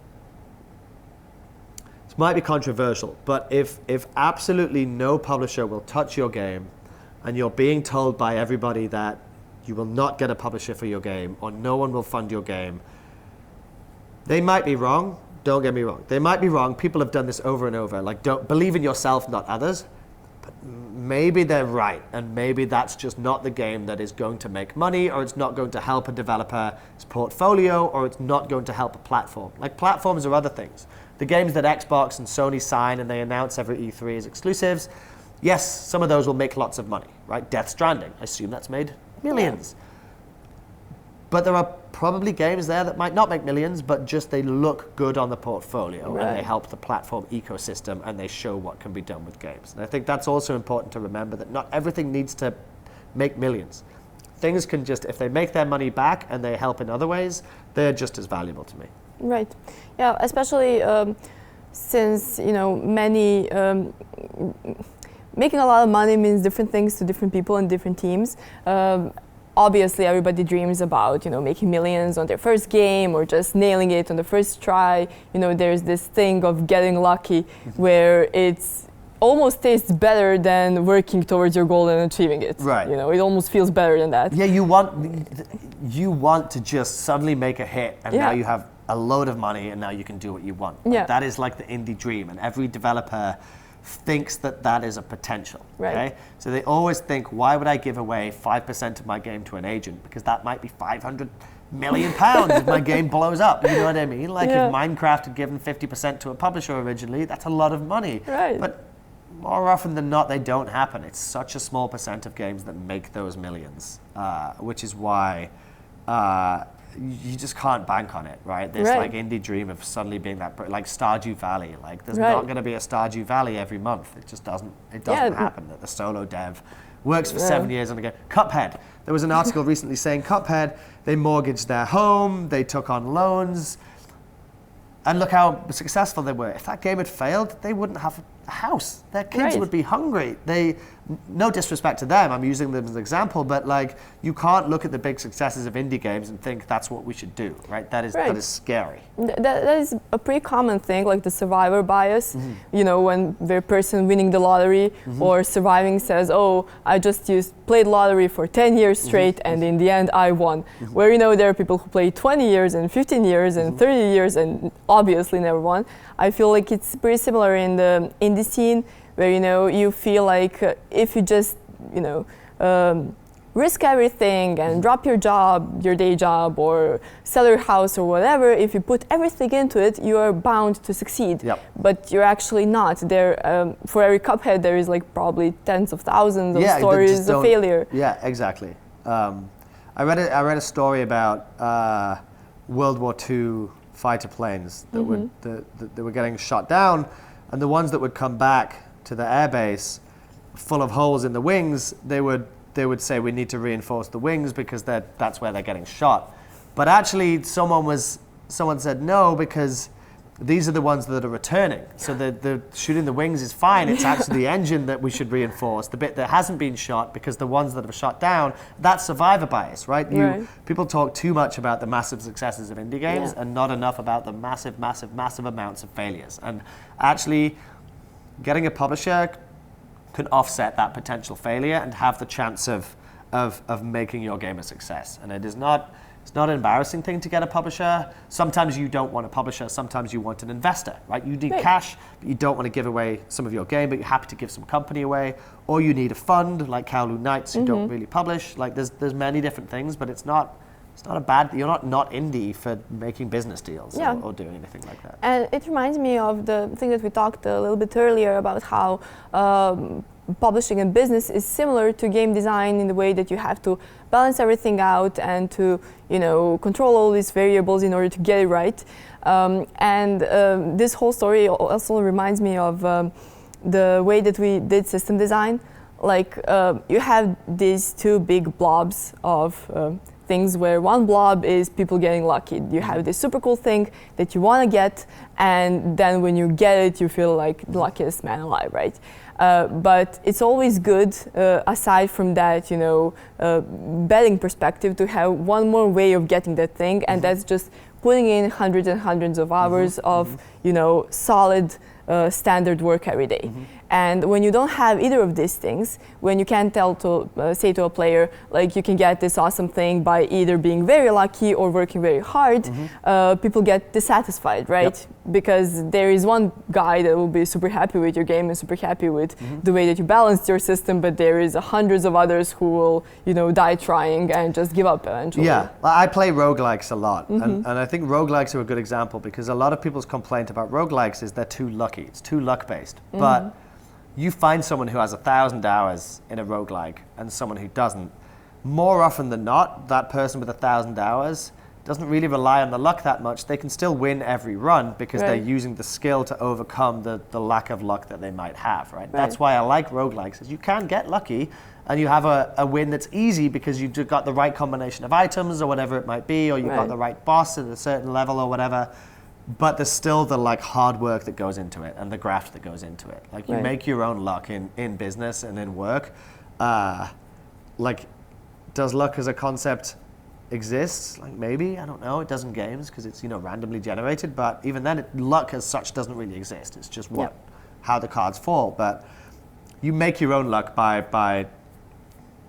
might be controversial, but if absolutely no publisher will touch your game and you're being told by everybody that you will not get a publisher for your game, or no one will fund your game. They might be wrong. Don't get me wrong. They might be wrong. People have done this over and over. Like, don't believe in yourself, not others. But maybe they're right, and maybe that's just not the game that is going to make money, or it's not going to help a developer's portfolio, or it's not going to help a platform. Like, platforms are other things. The games that Xbox and Sony sign and they announce every E3 as exclusives, yes, some of those will make lots of money, right? Death Stranding, I assume that's made millions. But there are probably games there that might not make millions, but just they look good on the portfolio, and they help the platform ecosystem, and they show what can be done with games. And I think that's also important to remember, that not everything needs to make millions. Things can just, if they make their money back and they help in other ways, they're just as valuable to me. Right. Yeah, especially since, many making a lot of money means different things to different people and different teams. Obviously, everybody dreams about, making millions on their first game, or just nailing it on the first try. There's this thing of getting lucky, where it's almost tastes better than working towards your goal and achieving it. Right. It almost feels better than that. Yeah, you want to just suddenly make a hit, and now you have a load of money, and now you can do what you want. Yeah. That is like the indie dream, and every developer thinks that is a potential. Right. Okay? So they always think, why would I give away 5% of my game to an agent? Because that might be 500 million pounds if my game blows up. You know what I mean? Like, if Minecraft had given 50% to a publisher originally, that's a lot of money. Right. But more often than not, they don't happen. It's such a small percent of games that make those millions, which is why you just can't bank on it, right? This like indie dream of suddenly being that, like Stardew Valley. Like, there's not going to be a Stardew Valley every month. It just doesn't. It doesn't happen that the solo dev works for 7 years and again. Cuphead. There was an article recently saying Cuphead, they mortgaged their home, they took on loans, and look how successful they were. If that game had failed, they wouldn't have a house. Their kids would be hungry. No disrespect to them, I'm using them as an example, but like, you can't look at the big successes of indie games and think that's what we should do, right? That is scary. That is a pretty common thing, like the survivor bias. When the person winning the lottery or surviving says, oh, I just played lottery for 10 years straight, and in the end I won. Where there are people who play 20 years and 15 years and 30 years and obviously never won. I feel like it's pretty similar in the indie scene, where you feel like if you just risk everything and drop your job, your day job, or sell your house or whatever, if you put everything into it, you are bound to succeed. But you're actually not. There, for every Cuphead, there is like probably tens of thousands of stories of failure. Yeah, exactly. I read a story about World War II fighter planes that were getting shot down, and the ones that would come back to the airbase full of holes in the wings, they would say, we need to reinforce the wings because that's where they're getting shot. But actually, someone said no, because these are the ones that are returning. So the shooting the wings is fine. It's actually the engine that we should reinforce, the bit that hasn't been shot, because the ones that have shot down, that's survivor bias, right? People talk too much about the massive successes of indie games and not enough about the massive, massive, massive amounts of failures. And actually, getting a publisher can offset that potential failure and have the chance of making your game a success. And it's not an embarrassing thing to get a publisher. Sometimes you don't want a publisher, sometimes you want an investor, right? You need cash, but you don't want to give away some of your game, but you're happy to give some company away. Or you need a fund, like Kowloon Knights, who don't really publish. Like, there's many different things, but it's not a bad, you're not indie for making business deals or doing anything like that. And it reminds me of the thing that we talked a little bit earlier about how publishing and business is similar to game design in the way that you have to balance everything out and to control all these variables in order to get it right. This whole story also reminds me of the way that we did system design. Like, you have these two big blobs of things, where one blob is people getting lucky. You have this super cool thing that you want to get, and then when you get it, you feel like the luckiest man alive, right? But it's always good, aside from that, betting perspective, to have one more way of getting that thing, and that's just putting in hundreds and hundreds of hours of, solid standard work every day. And when you don't have either of these things, when you can't say to a player, like, you can get this awesome thing by either being very lucky or working very hard, people get dissatisfied, right? Because there is one guy that will be super happy with your game and super happy with the way that you balanced your system, but there is hundreds of others who will, die trying and just give up eventually. Yeah, I play roguelikes a lot, and I think roguelikes are a good example because a lot of people's complaint about roguelikes is they're too lucky. It's too luck-based. But you find someone who has 1,000 hours in a roguelike and someone who doesn't, more often than not, that person with 1,000 hours doesn't really rely on the luck that much. They can still win every run because they're using the skill to overcome the lack of luck that they might have, right? That's why I like roguelikes, is you can get lucky and you have a win that's easy because you've got the right combination of items or whatever it might be, or you've got the right boss at a certain level or whatever. But there's still the hard work that goes into it and the graft that goes into it. Like, you make your own luck in business and in work. Does luck as a concept exist? Like, maybe, I don't know. It does in games because it's randomly generated. But even then, luck as such doesn't really exist. It's just how the cards fall. But you make your own luck by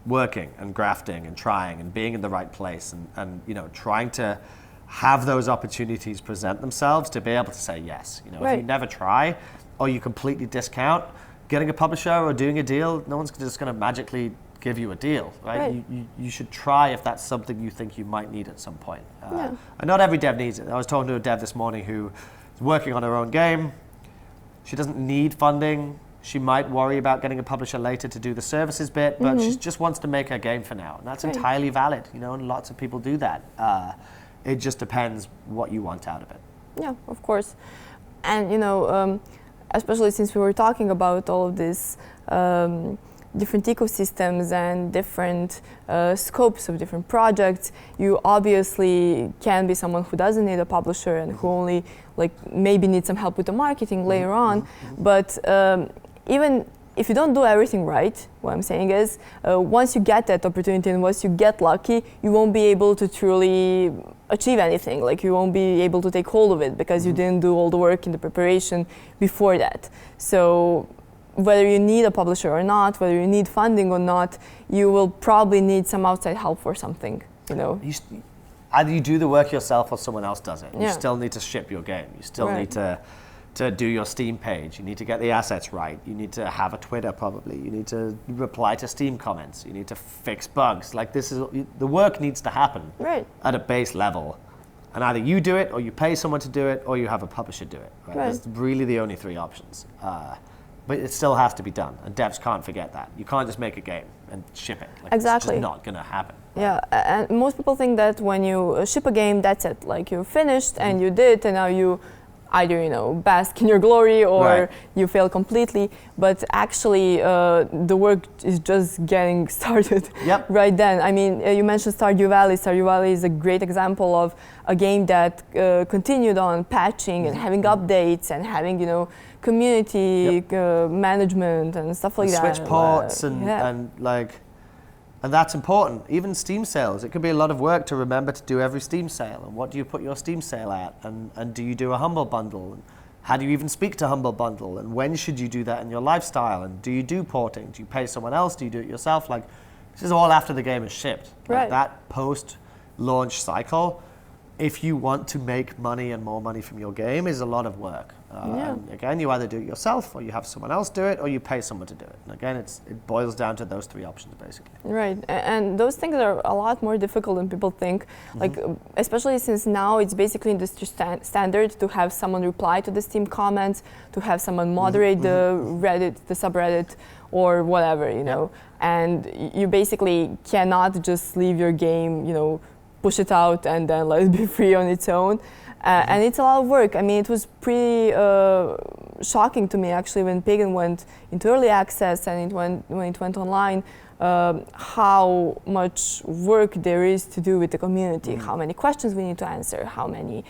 working and grafting and trying and being in the right place and trying to have those opportunities present themselves to be able to say yes. If you never try or you completely discount getting a publisher or doing a deal, no one's just going to magically give you a deal, right? You should try if that's something you think you might need at some point. And not every dev needs it. I was talking to a dev this morning who is working on her own game. She doesn't need funding. She might worry about getting a publisher later to do the services bit, but she just wants to make her game for now. And that's entirely valid, and lots of people do that. It just depends what you want out of it. Yeah, of course. And, especially since we were talking about all of these different ecosystems and different scopes of different projects, you obviously can be someone who doesn't need a publisher and who only maybe needs some help with the marketing later on. But even if you don't do everything right, what I'm saying is, once you get that opportunity and once you get lucky, you won't be able to truly achieve anything. Like, you won't be able to take hold of it because you didn't do all the work in the preparation before that. So whether you need a publisher or not, whether you need funding or not, you will probably need some outside help for something, Either you do the work yourself or someone else does it. You still need to ship your game. You still need to do your Steam page. You need to get the assets right. You need to have a Twitter probably. You need to reply to Steam comments. You need to fix bugs. The work needs to happen at a base level. And either you do it or you pay someone to do it or you have a publisher do it. That's really the only three options. But it still has to be done. And devs can't forget that. You can't just make a game and ship it. Exactly. It's just not going to happen. Yeah, and most people think that when you ship a game, that's it. Like, you're finished and you did, and now you either bask in your glory or you fail completely. But actually, the work is just getting started right then. I mean, you mentioned Stardew Valley. Stardew Valley is a great example of a game that continued on patching and having updates and having community management and stuff like that. Switch ports and that's important. Even Steam sales, it could be a lot of work to remember to do every Steam sale. And what do you put your Steam sale at? And do you do a Humble Bundle? And how do you even speak to Humble Bundle? And when should you do that in your lifestyle? And do you do porting? Do you pay someone else? Do you do it yourself? This is all after the game is shipped. That post-launch cycle, if you want to make money and more money from your game, is a lot of work. And again, you either do it yourself or you have someone else do it or you pay someone to do it. And again, it boils down to those three options, basically. Right, and those things are a lot more difficult than people think. Especially since now it's basically industry standard to have someone reply to the Steam comments, to have someone moderate the Reddit, the subreddit, or whatever, And you basically cannot just leave your game, push it out and then let it be free on its own. And it's a lot of work. I mean, it was pretty shocking to me actually when Pagan went into early access and when it went online, how much work there is to do with the community, how many questions we need to answer, how many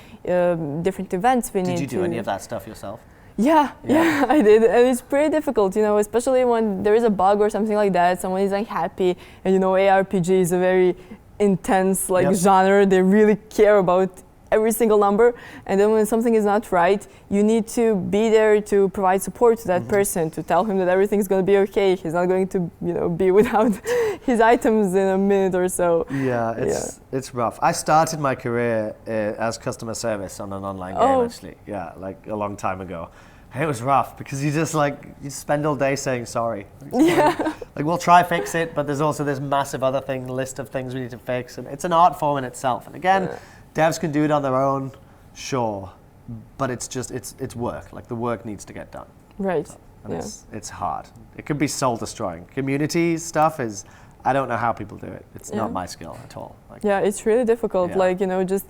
different events we need to... Did you do any of that stuff yourself? Yeah, I did, and it's pretty difficult, especially when there is a bug or something like that, someone is unhappy, and ARPG is a very intense genre. They really care about every single number, and then when something is not right, you need to be there to provide support to that person, to tell him that everything's going to be okay. He's not going to, be without his items in a minute or so. Yeah, it's rough. I started my career as customer service on an online game, actually. Yeah, like a long time ago. And it was rough because you spend all day saying sorry. Yeah. Like we'll try fix it, but there's also this massive other list of things we need to fix, and it's an art form in itself. And again, devs can do it on their own, sure, but it's work. Like the work needs to get done. Right. So, and it's hard. It can be soul destroying. Community stuff is, I don't know how people do it. It's not my skill at all. Like, it's really difficult. Like, just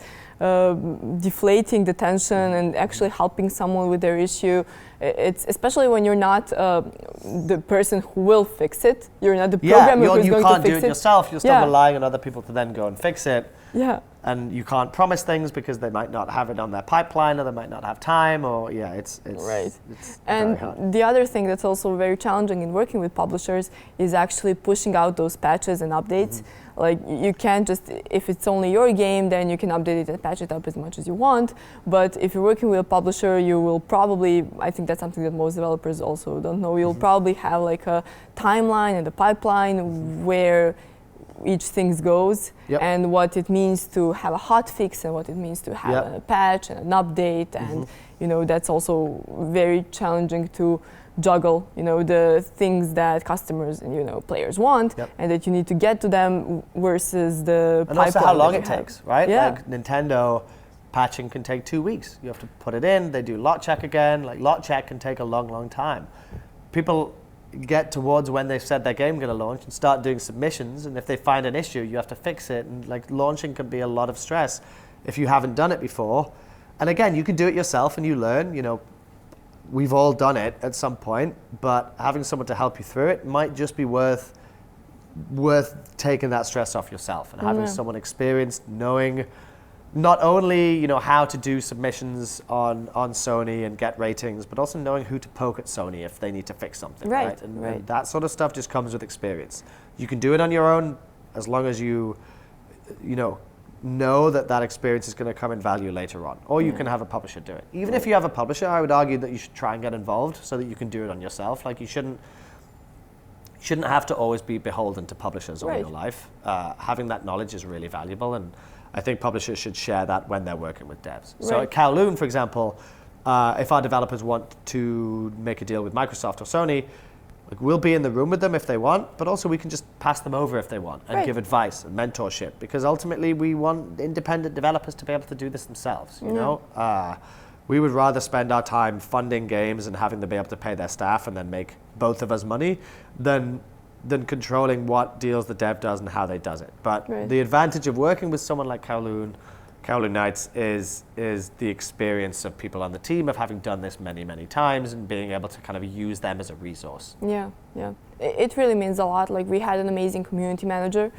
deflating the tension and actually helping someone with their issue. It's especially when you're not the person who will fix it. You're not the programmer who's going to fix it. You can't do it yourself. You're still relying on other people to then go and fix it. Yeah. And you can't promise things because they might not have it on their pipeline, or they might not have time, or it's right. It's and very hard. The other thing that's also very challenging in working with publishers is actually pushing out those patches and updates. Like you can't just, if it's only your game, then you can update it and patch it up as much as you want. But if you're working with a publisher, you will probably, I think that's something that most developers also don't know, you'll probably have like a timeline and a pipeline where each thing goes and what it means to have a hot fix and what it means to have a patch and an update. And that's also very challenging to juggle, the things that customers and players want and that you need to get to them versus the and pipeline. Also how long it takes, right? Yeah. Like Nintendo patching can take 2 weeks. You have to put it in, they do lot check again. Like lot check can take a long time. People get towards when they've said their game going to launch and start doing submissions, and if they find an issue, you have to fix it, and like launching can be a lot of stress if you haven't done it before. And again, you can do it yourself and you learn, we've all done it at some point, but having someone to help you through it might just be worth taking that stress off yourself, and having someone experienced, knowing not only how to do submissions on Sony and get ratings, but also knowing who to poke at Sony if they need to fix something, right? And that sort of stuff just comes with experience. You can do it on your own as long as you know that experience is going to come in value later on, or you can have a publisher do it. Even if you have a publisher, I would argue that you should try and get involved so that you can do it on yourself. Like you shouldn't have to always be beholden to publishers all your life. Having that knowledge is really valuable, and I think publishers should share that when they're working with devs. So at Callum, for example, if our developers want to make a deal with Microsoft or Sony, we'll be in the room with them if they want, but also we can just pass them over if they want and give advice and mentorship, because ultimately we want independent developers to be able to do this themselves. We would rather spend our time funding games and having them be able to pay their staff and then make both of us money than controlling what deals the dev does and how they does it. But the advantage of working with someone like Kowloon Knights is the experience of people on the team of having done this many times and being able to kind of use them as a resource. Yeah. It really means a lot. Like we had an amazing community manager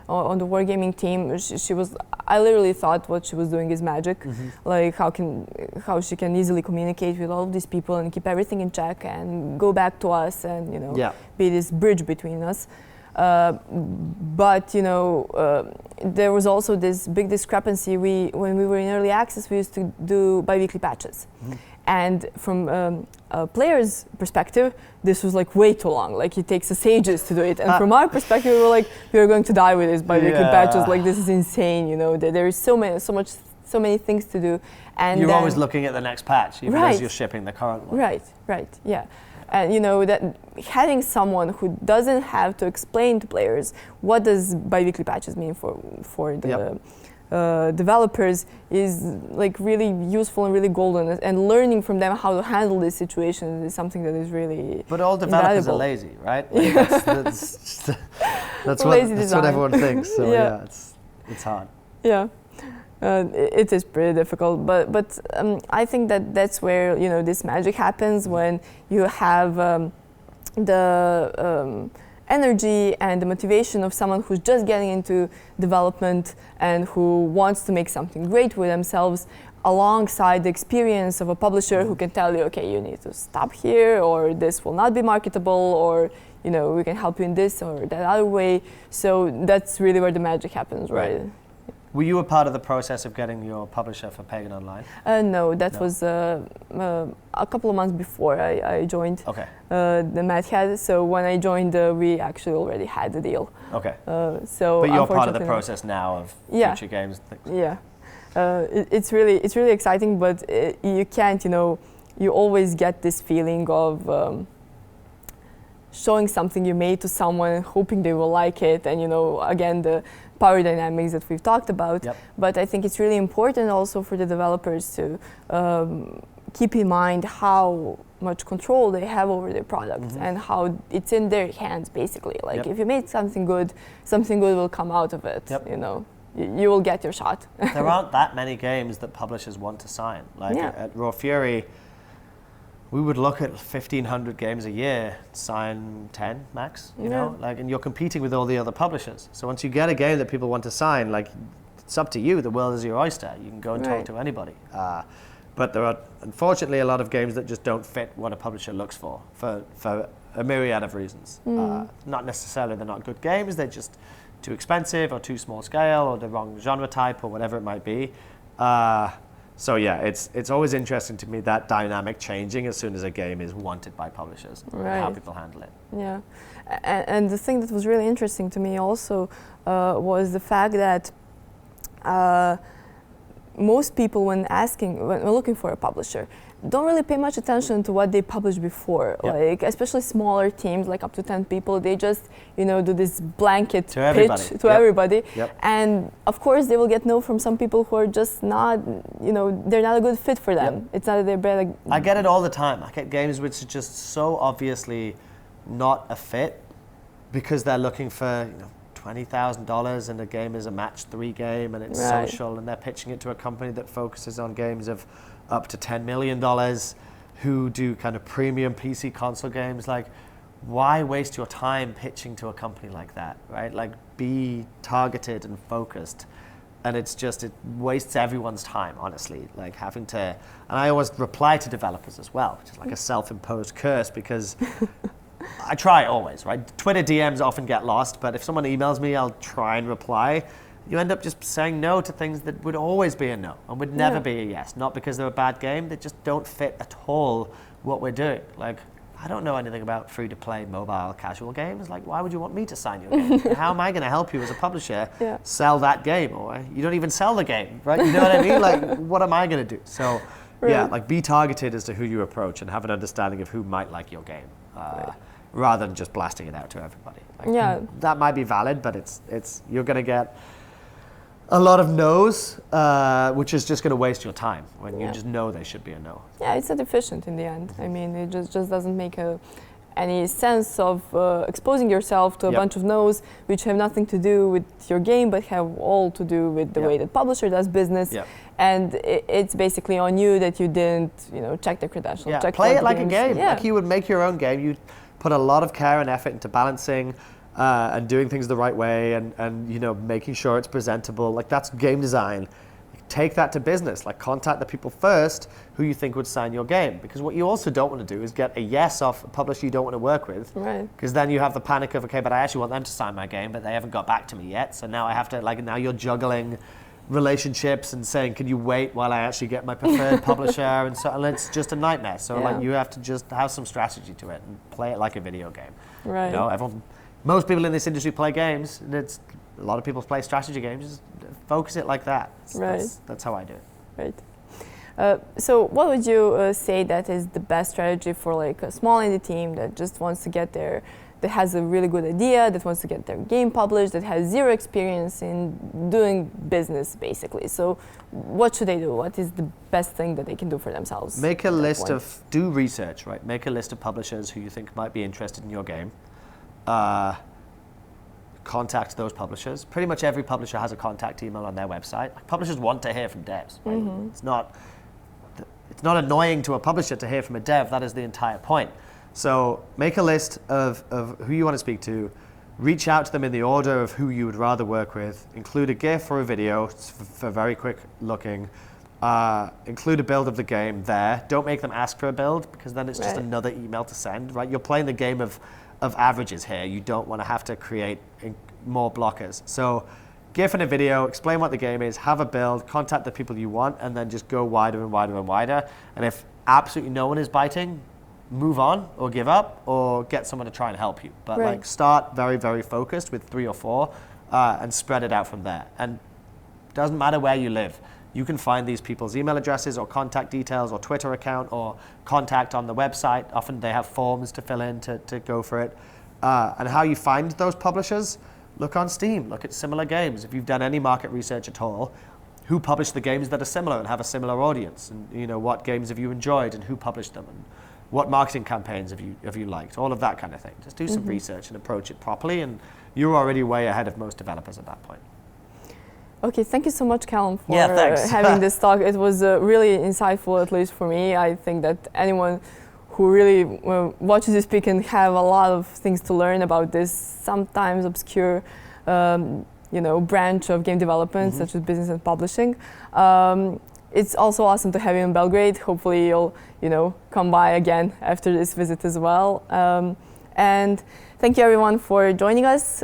on the wargaming team. She was, I literally thought what she was doing is magic. Like how she can easily communicate with all of these people and keep everything in check and go back to us and be this bridge between us. But there was also this big discrepancy. When we were in early access, we used to do bi-weekly patches. And from a player's perspective, this was like way too long. Like it takes us ages to do it. And from our perspective, we were like, we are going to die with this bi-weekly patches. Like this is insane. There is so many things to do. And you're always looking at the next patch, even as you're shipping the current one. Right. Yeah. And that having someone who doesn't have to explain to players what does bi-weekly patches mean for the developers is like really useful and really golden, and learning from them how to handle this situation is something that is really But all developers invaluable. are lazy, right? Like that's what everyone thinks. So it's hard. Yeah. It is pretty difficult, but I think that's where this magic happens, when you have the energy and the motivation of someone who's just getting into development and who wants to make something great with themselves, alongside the experience of a publisher who can tell you, okay, you need to stop here, or this will not be marketable, or we can help you in this or that other way. So that's really where the magic happens, right? Were you a part of the process of getting your publisher for Pagan Online? No, that No. was a couple of months before I joined Okay. the Mad Hat. So when I joined, we actually already had the deal. Okay. So But you're part of the unfortunately- process now of Yeah. future games and things. Yeah, it's really exciting, but you can't, you always get this feeling of showing something you made to someone, hoping they will like it, and again the power dynamics that we've talked about. Yep. But I think it's really important also for the developers to keep in mind how much control they have over their product and how it's in their hands basically. Like if you made something good will come out of it. Yep. You will get your shot. There aren't that many games that publishers want to sign. Like at Raw Fury, we would look at 1,500 games a year, sign 10 max, you know? And you're competing with all the other publishers. So once you get a game that people want to sign, it's up to you. The world is your oyster. You can go and talk to anybody. But there are, unfortunately, a lot of games that just don't fit what a publisher looks for a myriad of reasons. Not necessarily they're not good games, they're just too expensive or too small scale or the wrong genre type or whatever it might be. So yeah, it's always interesting to me, that dynamic changing as soon as a game is wanted by publishers and how people handle it. Yeah, and the thing that was really interesting to me also was the fact that most people when looking for a publisher don't really pay much attention to what they published before. Like especially smaller teams, like up to 10 people, they just do this blanket pitch to everybody. And of course they will get no from some people who are just not, they're not a good fit for them. It's not that they're bad. I get it all the time. I get games which are just so obviously not a fit because they're looking for $20,000 and the game is a match 3 game and it's social and they're pitching it to a company that focuses on games of up to $10 million who do kind of premium PC console games. Like, why waste your time pitching to a company like that, right? Like, be targeted and focused. And it wastes everyone's time, honestly. Like having to, and I always reply to developers as well, which is like a self-imposed curse because I try always, right? Twitter DMs often get lost, but if someone emails me, I'll try and reply. You end up just saying no to things that would always be a no and would never be a yes. Not because they're a bad game, they just don't fit at all what we're doing. Like, I don't know anything about free-to-play mobile casual games. Like, why would you want me to sign your game? How am I going to help you as a publisher sell that game? Or you don't even sell the game, right? You know what I mean? Like, what am I going to do? So, be targeted as to who you approach and have an understanding of who might like your game. Rather than just blasting it out to everybody. Like, that might be valid, but you're going to get a lot of no's, which is just going to waste your time when you just know they should be a no. Yeah, it's not efficient in the end. I mean, it just doesn't make any sense of exposing yourself to a bunch of no's which have nothing to do with your game but have all to do with the way that publisher does business. And it's basically on you that you didn't, check the credentials. Check play it like a game. Yeah. Like you would make your own game. You'd put a lot of care and effort into balancing and doing things the right way and making sure it's presentable. Like, that's game design. Take that to business. Like, contact the people first who you think would sign your game. Because what you also don't want to do is get a yes off a publisher you don't want to work with. Right. Because then you have the panic of, okay, but I actually want them to sign my game, but they haven't got back to me yet. So now I have to, now you're juggling relationships and saying, can you wait while I actually get my preferred publisher? And it's just a nightmare. So you have to just have some strategy to it and play it like a video game. Right. Most people in this industry play games, and a lot of people play strategy games. Just focus it like that. That's how I do it. Right. So what would you say that is the best strategy for like a small indie team that just wants to get there, that has a really good idea, that wants to get their game published, that has zero experience in doing business basically? So what should they do? What is the best thing that they can do for themselves? Make a list do research, right? Make a list of publishers who you think might be interested in your game. Contact those publishers. Pretty much every publisher has a contact email on their website. Like, publishers want to hear from devs. Right? It's not annoying to a publisher to hear from a dev. That is the entire point. So make a list of who you want to speak to. Reach out to them in the order of who you would rather work with. Include a GIF or a video for very quick looking. Include a build of the game there. Don't make them ask for a build because then it's just another email to send. Right? You're playing the game of averages here. You don't want to have to create more blockers. So GIF and a video, explain what the game is, have a build, contact the people you want, and then just go wider and wider and wider. And if absolutely no one is biting, move on or give up or get someone to try and help you. But like start very, very focused with 3 or 4 and spread it out from there. And doesn't matter where you live. You can find these people's email addresses or contact details or Twitter account or contact on the website. Often they have forms to fill in to go for it. And how you find those publishers, look on Steam, look at similar games. If you've done any market research at all, who published the games that are similar and have a similar audience? And you know, what games have you enjoyed and who published them? And what marketing campaigns have you liked? All of that kind of thing. Just do some research and approach it properly, and you're already way ahead of most developers at that point. Okay, thank you so much, Callum, for having this talk. It was really insightful, at least for me. I think that anyone who really watches you speak can have a lot of things to learn about this sometimes obscure branch of game development, such as business and publishing. It's also awesome to have you in Belgrade. Hopefully you'll come by again after this visit as well. And thank you everyone for joining us.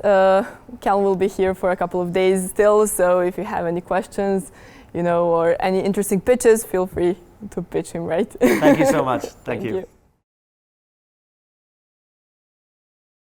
Callum will be here for a couple of days still, so if you have any questions, or any interesting pitches, feel free to pitch him, right? Thank you so much. Thank you.